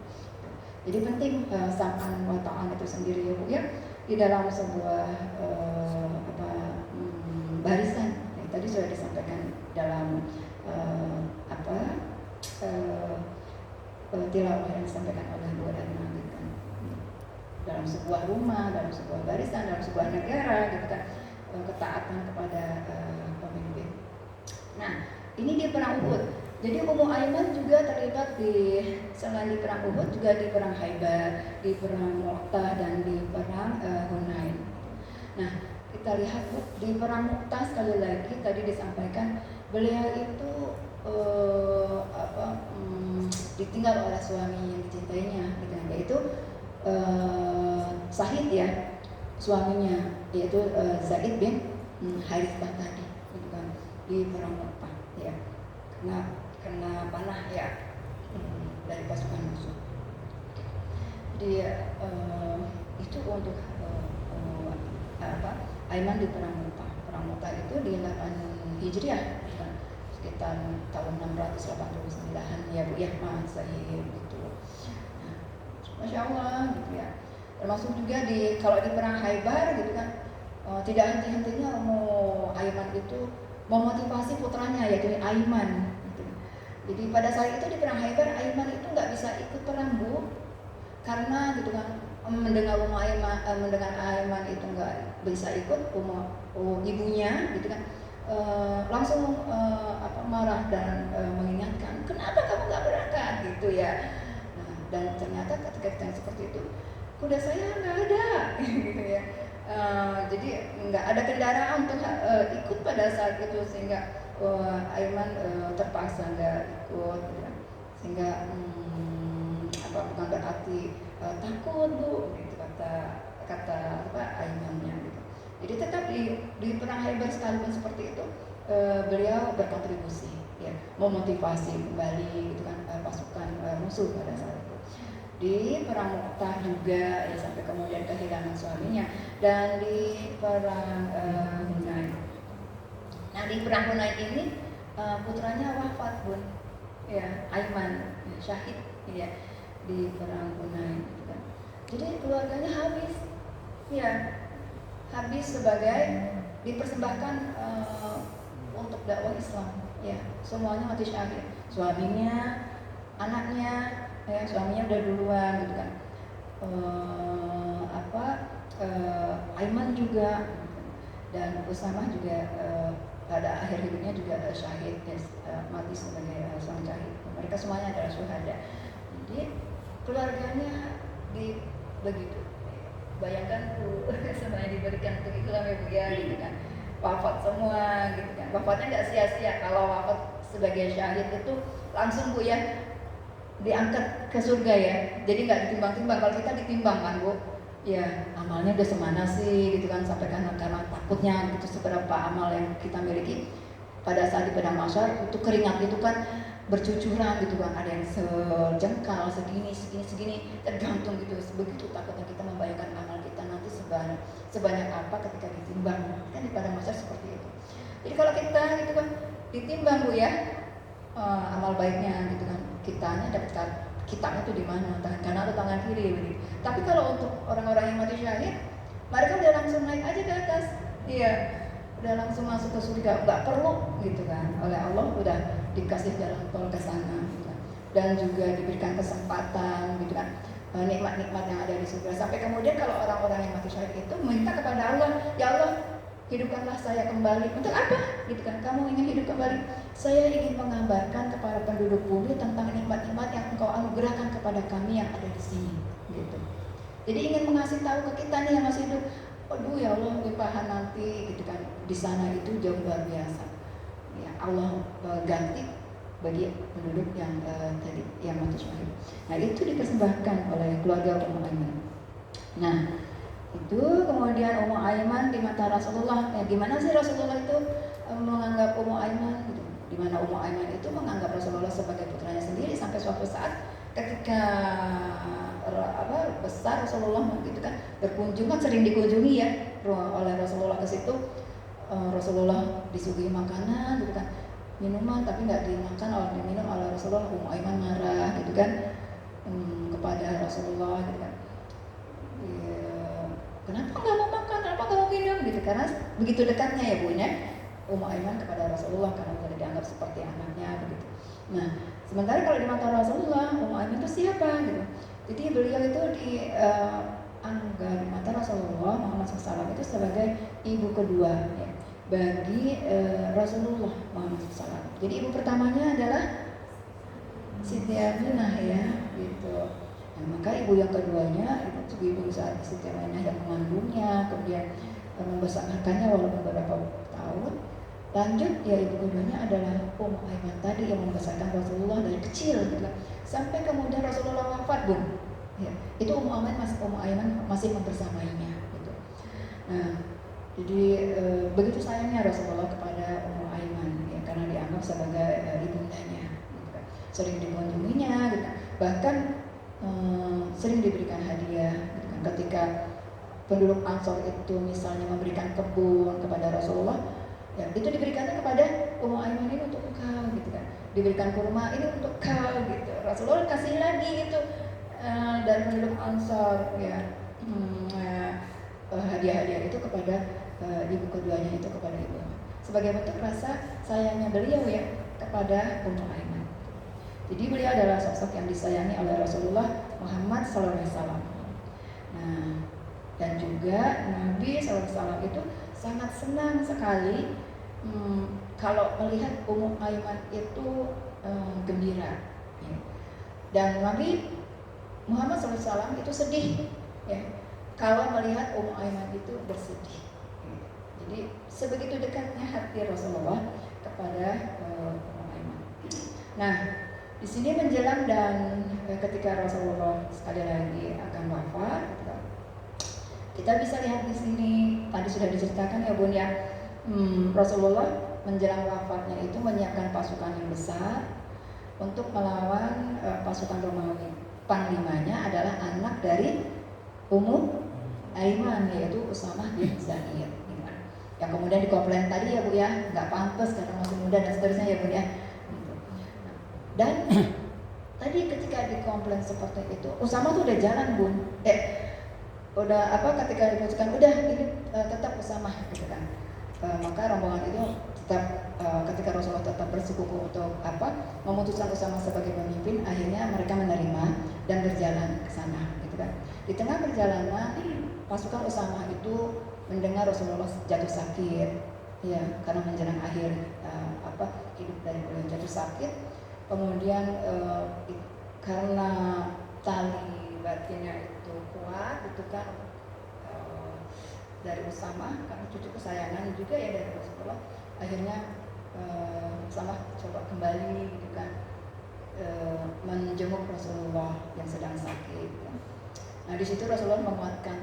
Jadi penting sam'an wa ta'an itu sendiri ya Bu ya, di dalam sebuah barisan. Tadi sudah disampaikan dalam tilawah yang disampaikan oleh Bu Adnan gitu kan. Dalam sebuah rumah, dalam sebuah barisan, dalam sebuah negara gitu kan, ketaatan kepada pemimpin. Nah, ini di perang Uhud. Jadi Ummu Aiman juga terlibat selain di perang Uhud juga di perang Khaybar, di perang Mu'tah dan di perang Hunain. Nah, kita lihat Bu, di perang Mu'tah sekali lagi tadi disampaikan beliau itu ditinggal oleh suami yang dicintainya gitu, yaitu Sahid ya, suaminya yaitu Zaid bin Harithah tadi gitu kan, di perang Mu'tah ya, kena panah ya dari pasukan musuh. Jadi itu untuk Aiman di perang Mu'tah. Perang Mu'tah itu di 8 Hijriah kan, sekitar tahun 689 ya Bu ya, Masehi gitu. Nah, Masya Allah gitu ya. Termasuk juga kalau di perang Khaybar gitu kan, tidak henti-hentinya Ummu Aiman itu memotivasi putranya yaitu Aiman gitu. Jadi pada saat itu di perang Khaybar, Aiman itu nggak bisa ikut perang Bu, karena gitu kan mendengar Aiman itu nggak bisa ikut, ibunya gitu kan langsung marah dan mengingatkan, kenapa kamu nggak berangkat gitu ya. Dan ternyata ketika ditanya seperti itu, kuda saya nggak ada, gitu ya. Jadi nggak ada kendaraan untuk ikut pada saat itu, sehingga Aiman terpaksa nggak ikut, gitu kan. Sehingga bukan berarti takut bu, gitu kata Aimannya, gitu. Jadi tetap di perang Khaybar sekalipun seperti itu, beliau berkontribusi, ya, memotivasi kembali, gitu kan, pasukan musuh pada saat itu. Di perang Mu'tah juga, ya, sampai kemudian kehilangan suaminya. Dan di perang Hunain. Nah, di perang Hunain ini putranya wafat, Bun. Ya, Aiman, ya, syahid, ya, di perang Hunain, gitu kan. Jadi keluarganya habis, ya, habis sebagai dipersembahkan untuk dakwah Islam, ya, semuanya mati syahid. Suaminya, anaknya, ya, suaminya udah duluan, gitu kan. Aiman juga, dan Usamah juga pada akhir hidupnya juga syahid, mati sebagai seorang syahid. Mereka semuanya adalah syuhada. Jadi keluarganya begitu. Bayangkan tuh, semuanya diberikan untuk Islam, ya Bu, ya, gitu kan. Wafat semua, gitu kan. Wafatnya nggak sia-sia. Kalau wafat sebagai syahid itu langsung, Bu, ya, diangkat ke surga, ya. Jadi nggak ditimbang-timbang. Kalau kita ditimbang kan, Bu, ya, amalnya udah semana sih, gitu kan, sampai karena takutnya gitu, seberapa amal yang kita miliki pada saat di padang mahsyar itu keringat itu kan bercucuran, gitu kan, ada yang sejengkal, segini, tergantung gitu. Begitu takutnya kita membayangkan amal kita nanti sebanyak apa ketika ditimbang, kan di padang mahsyar seperti itu. Jadi kalau kita gitu kan ditimbang, Bu, ya, amal baiknya, gitu kan, kitanya itu di mana, tangan kanan atau tangan kiri, begitu. Tapi kalau untuk orang-orang yang mati syahid, mereka udah langsung naik aja ke atas, iya, udah langsung masuk ke surga, nggak perlu, gitu kan, oleh Allah udah dikasih jalan tol ke sana, gitu kan. Dan juga diberikan kesempatan, gitu kan, nikmat-nikmat yang ada di surga. Sampai kemudian kalau orang-orang yang mati syahid itu minta kepada Allah, ya Allah, hidupkanlah saya kembali. Untuk apa? Gitu kan, kamu ingin hidup kembali? Saya ingin mengabarkan kepada penduduk bumi tentang nikmat-nikmat yang Engkau anugerahkan kepada kami yang ada di sini, gitu. Jadi ingin mengasih tahu ke kita nih yang masih hidup, aduh ya Allah, limpahan nanti, gitu kan, di sana itu jauh luar biasa. Ya, Allah ganti bagi penduduk yang tadi yang mati syahid. Nah, itu dipersembahkan oleh keluarga Ummu Aiman. Nah, itu kemudian Ummu Aiman di mata Rasulullah, ya, gimana sih Rasulullah itu menganggap Ummu Aiman, gitu. Di mana Ummu Aiman itu menganggap Rasulullah sebagai putranya sendiri, sampai suatu saat ketika besar Rasulullah, gitu kan, berkunjung, kan sering dikunjungi, ya, oleh Rasulullah ke situ. Rasulullah disuguhi makanan, gitu kan, minuman, tapi nggak dimakan atau diminum oleh Rasulullah. Ummu Aiman marah, gitu kan, kepada Rasulullah, gitu kan. Kenapa nggak mau makan, kenapa nggak mau minum, gitu, karena begitu dekatnya, ya, Bu, ya, Ummu Aiman kepada Rasulullah, karena sudah dianggap seperti anaknya, begitu. Nah, sementara kalau di mata Rasulullah, Ummu Aiman itu siapa, gitu. Jadi beliau itu dianggap di mata Rasulullah Muhammad SAW itu sebagai ibu kedua, ya, bagi Rasulullah Muhammad SAW. Jadi ibu pertamanya adalah Siti Aminah, ya, gitu. Nah, maka ibu yang keduanya itu ibu saat Siti Aminah yang mengandungnya, kemudian membesarkannya walaupun beberapa tahun. Lanjut, ya, ibu keduanya adalah Ummu Aiman tadi yang membesarkan Rasulullah dari kecil, gitu, sampai kemudian Rasulullah wafat, Bu. Ya, itu Ummu Aiman masih membersamainya, gitu. Nah, jadi begitu sayangnya Rasulullah kepada Ummu Aiman, ya, karena dianggap sebagai ibundanya, gitu kan. Sering dikunjunginya, gitu. Bahkan sering diberikan hadiah, gitu kan. Ketika penduduk Ansor itu misalnya memberikan kebun kepada Rasulullah, ya, itu diberikannya kepada Ummu Aiman, ini untuk engkau, gitu kan. Diberikan kurma, ini untuk kau, gitu. Rasulullah kasih lagi, gitu, dari penduduk Ansor, ya, hadiah-hadiah itu kepada ibu keduanya itu, kepada ibu, sebagai bentuk rasa sayangnya beliau, ya, kepada Ummu Aiman. Jadi beliau adalah sosok yang disayangi oleh Rasulullah Muhammad SAW. Nah, dan juga Nabi SAW itu sangat senang sekali kalau melihat Ummu Aiman itu gembira, ya. Dan Nabi Muhammad SAW itu sedih ya kalau melihat Ummu Aiman itu bersedih. Jadi sebegitu dekatnya hati Rasulullah kepada Ummu Aiman. Nah, di sini menjelang dan ketika Rasulullah sekali lagi akan wafat, kita bisa lihat di sini tadi sudah diceritakan ya Bun ya, Rasulullah menjelang wafatnya itu menyiapkan pasukan yang besar untuk melawan pasukan Romawi. Panglimanya adalah anak dari Ummu Aiman, yaitu Usamah bin Zaid. Yang kemudian dikomplain tadi ya Bu ya, nggak pantas karena masih muda dan seterusnya ya Bu ya. Dan tadi ketika dikomplain seperti itu, Usamah tuh udah jalan Bun. Udah ketika diputuskan udah ini tetap Usamah gitu kan. Maka rombongan itu tetap ketika Rasulullah tetap bersikukuh untuk memutuskan Usamah sebagai pemimpin, akhirnya mereka menerima dan berjalan ke sana gitu kan. Di tengah perjalanan pasukan Usamah itu mendengar Rasulullah jatuh sakit ya, karena menjelang akhir hidup dari beliau jatuh sakit. Kemudian karena tali batinnya itu kuat gitu kan, dari Usamah karena cucu kesayangan juga ya dari Rasulullah, akhirnya Usamah coba kembali gitu kan, menjenguk Rasulullah yang sedang sakit ya. Nah di situ Rasulullah menguatkan,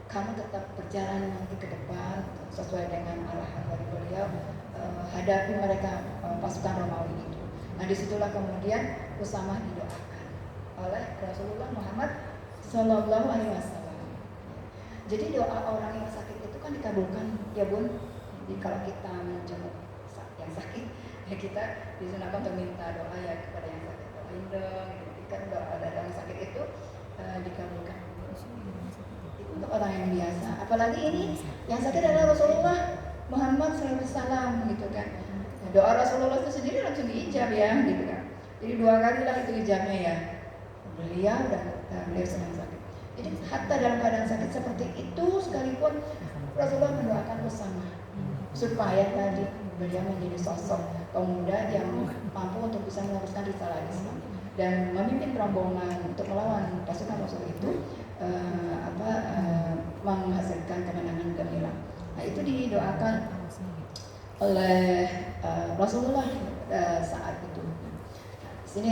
kamu tetap berjalan nanti ke depan sesuai dengan arahan dari beliau, hadapi mereka pasukan Romawi itu. Nah disitulah kemudian Usamah didoakan oleh Rasulullah Muhammad Sallallahu Alaihi Wasallam. Jadi doa orang yang sakit itu kan dikabulkan ya Bun. Jadi kalau kita menjenguk yang sakit ya kita disunahkan untuk minta doa ya kepada yang sakit, doain dong gitu. Kan doa dari yang sakit itu dikabulkan. Itu untuk orang yang biasa. Apalagi ini yang sakit adalah Rasulullah Muhammad SAW gitu kan. Doa Rasulullah itu sendiri langsung diijab ya gitu kan. Jadi 2 kali lah itu ijabnya ya. Beliau dan beliau sedang sakit. Jadi hatta dalam keadaan sakit seperti itu sekalipun Rasulullah mendoakan bersama supaya tadi beliau menjadi sosok pemuda yang mampu untuk bisa meneruskan risalah Islam dan memimpin rombongan untuk melawan pasukan musuh itu, menghasilkan kemenangan gemilang. Nah itu didoakan oleh Rasulullah saat itu. Nah, di sini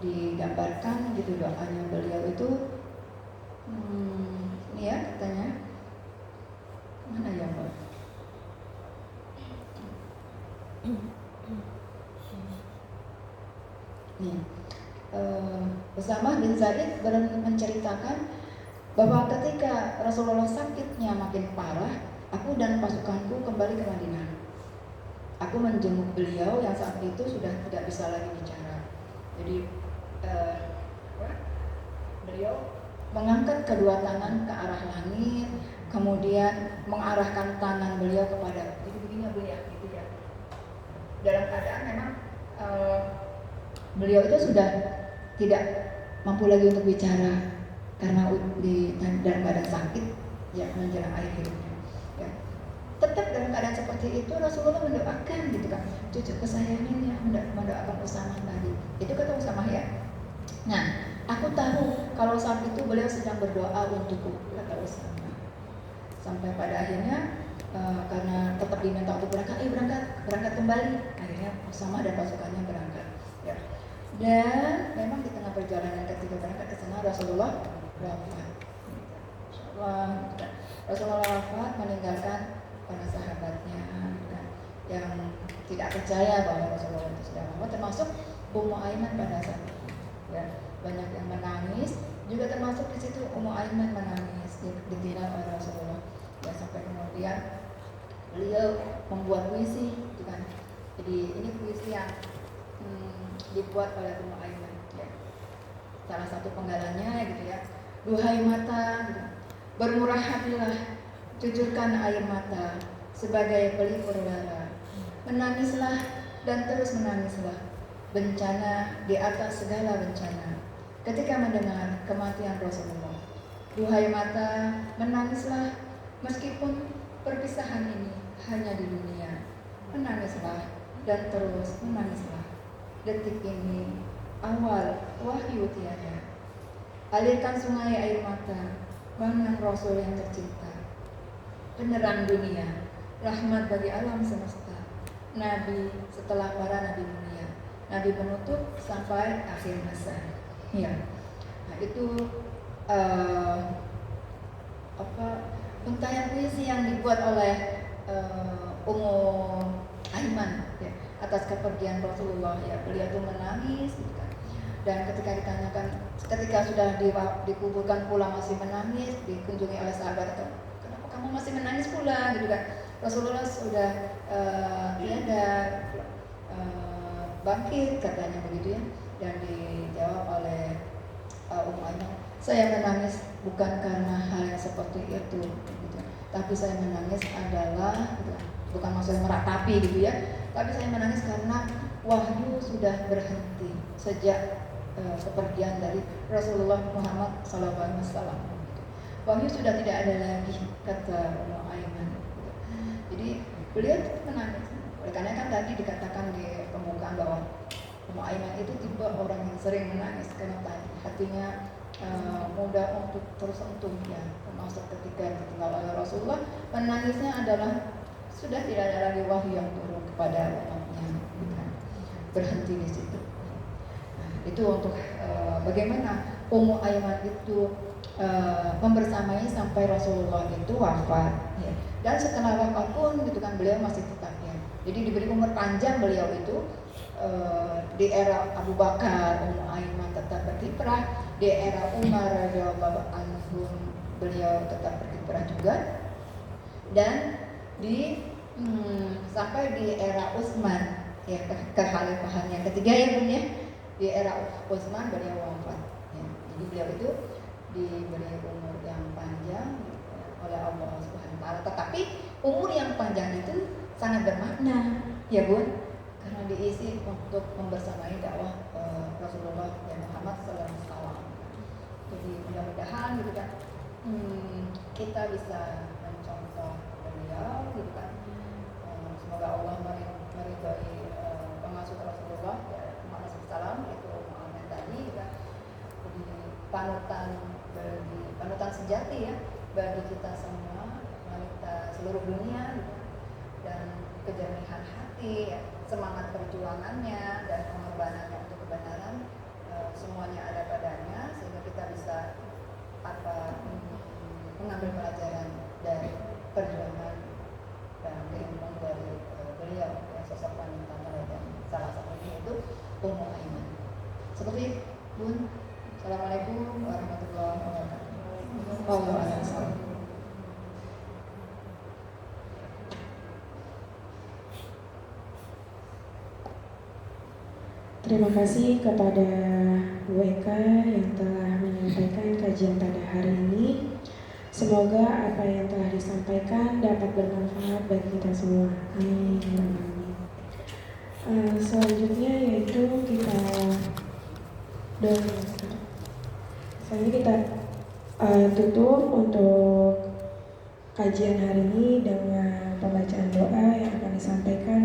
digambarkan gitu doanya beliau itu, ini ya katanya, mana ya Pak? Nih, Usamah bin Zaid menceritakan bahwa ketika Rasulullah sakitnya makin parah, aku dan pasukanku kembali ke Madinah. Aku menjenguk beliau yang saat itu sudah tidak bisa lagi bicara. Jadi beliau mengangkat kedua tangan ke arah langit, kemudian mengarahkan tangan beliau kepada, jadi begini Bu ya, gitu ya. Dalam keadaan memang beliau itu sudah tidak mampu lagi untuk bicara karena dalam keadaan sakit ya menjelang akhir hidupnya. Ya. Tetap dalam keadaan seperti itu Rasulullah mendoakan gitu kan, cucu kesayangannya mendoakan Usamah tadi. Itu kata Usamah ya. Nah, aku tahu kalau saat itu beliau sedang berdoa untukku, kata Usamah. Sampai pada akhirnya karena tetap diminta untuk berangkat kembali, akhirnya Usamah dan pasukannya berangkat. Ya. Dan memang di tengah perjalanan ketika berangkat ke sana Rasulullah wafat. Rasulullah wafat meninggalkan para sahabatnya yang tidak percaya bahwa Rasulullah itu sudah wafat, termasuk Ummu Aiman pada saat itu. Ya, banyak yang menangis, juga termasuk di situ Ummu Aiman menangis ditinggal oleh Rasulullah. Ya sampai kemudian beliau membuat puisi, gitu kan. Jadi ini puisi yang dibuat oleh Ummu Aiman. Ya. Salah satu penggalanya gitu ya. Duhai mata, gitu. Bermurah hatilah, cucurkan air mata sebagai pelipur lara. Menangislah dan terus menangislah. Bencana di atas segala bencana. Ketika mendengar kematian Rasulullah, duhai mata, menangislah meskipun perpisahan ini hanya di dunia. Menangislah dan terus menangislah. Detik ini awal wahyu tiada. alirkan sungai air mata, bangun Rasul yang tercinta, penerang dunia, rahmat bagi alam semesta, Nabi setelah para Nabi dunia, Nabi penutup sampai akhir masa. Ya, nah itu untayan puisi yang dibuat oleh Ummu Aiman ya, atas kepergian Rasulullah ya. Beliau itu menangis gitu kan. Dan ketika ditanyakan, ketika sudah dikuburkan pula masih menangis, dikunjungi oleh sahabat, kenapa kamu masih menangis pula gitu kan. Rasulullah sudah tiada, bangkit katanya begitu ya. Dan dijawab oleh Ummu Aiman, saya menangis bukan karena hal yang seperti itu gitu. Tapi saya menangis adalah gitu, bukan maksudnya meratapi gitu ya, tapi saya menangis karena wahyu sudah berhenti sejak kepergian dari Rasulullah Muhammad SAW. Wahyu sudah tidak ada lagi, kata Ummu Aiman. Jadi beliau menangis. Oleh karena kan tadi dikatakan di pembukaan bahwa Ummu Aiman itu tipe orang yang sering menangis karena hatinya mudah untuk tersentuh ya. Termasuk ketika ditinggal oleh Rasulullah, menangisnya adalah sudah tidak ada lagi wahyu yang turun kepada umatnya, berhenti di situ. Itu untuk bagaimana Ummu Aiman itu membersamai sampai Rasulullah itu wafat ya. Dan setelah wafat pun gitu kan beliau masih tetap ya. Jadi diberi umur panjang beliau itu di era Abu Bakar Ummu Aiman tetap berkiprah, di era Umar radhiyallahu anhu beliau tetap berkiprah juga, dan di sampai di era Utsman ya, kekhalifahan yang ketiga ya Bun ya. Di era Utsman beliau wafat ya. Jadi beliau itu diberi umur yang panjang oleh Allah Subhanahu wa taala. Tetapi umur yang panjang itu sangat bermakna ya Bun, karena diisi untuk membersamai dakwah Rasulullah dan Muhammad SAW. Jadi mudah-mudahan gitu kan kita bisa mencontoh beliau gitu kan. Semoga Allah meridhai pengasuh Rasulullah ya, Muhammad SAW itu Muhammad tadi kan, jadi panutan sejati ya bagi kita semua wanita seluruh dunia gitu. Dan kejernihan hati ya, semangat perjuangannya dan pengorbanannya untuk kebenaran semuanya ada padanya, sehingga kita bisa mengambil pelajaran dari perjuangan dan keilmuan dari beliau yang sosok wanita teladan. Salah satunya itu Ummu Aiman. Seperti Bun. Assalamualaikum warahmatullahi wabarakatuh. Terima kasih kepada Bu Eka yang telah menyampaikan kajian pada hari ini. Semoga apa yang telah disampaikan dapat bermanfaat bagi kita semua. Amin. Selanjutnya yaitu kita tutup untuk kajian hari ini dengan pembacaan doa yang akan disampaikan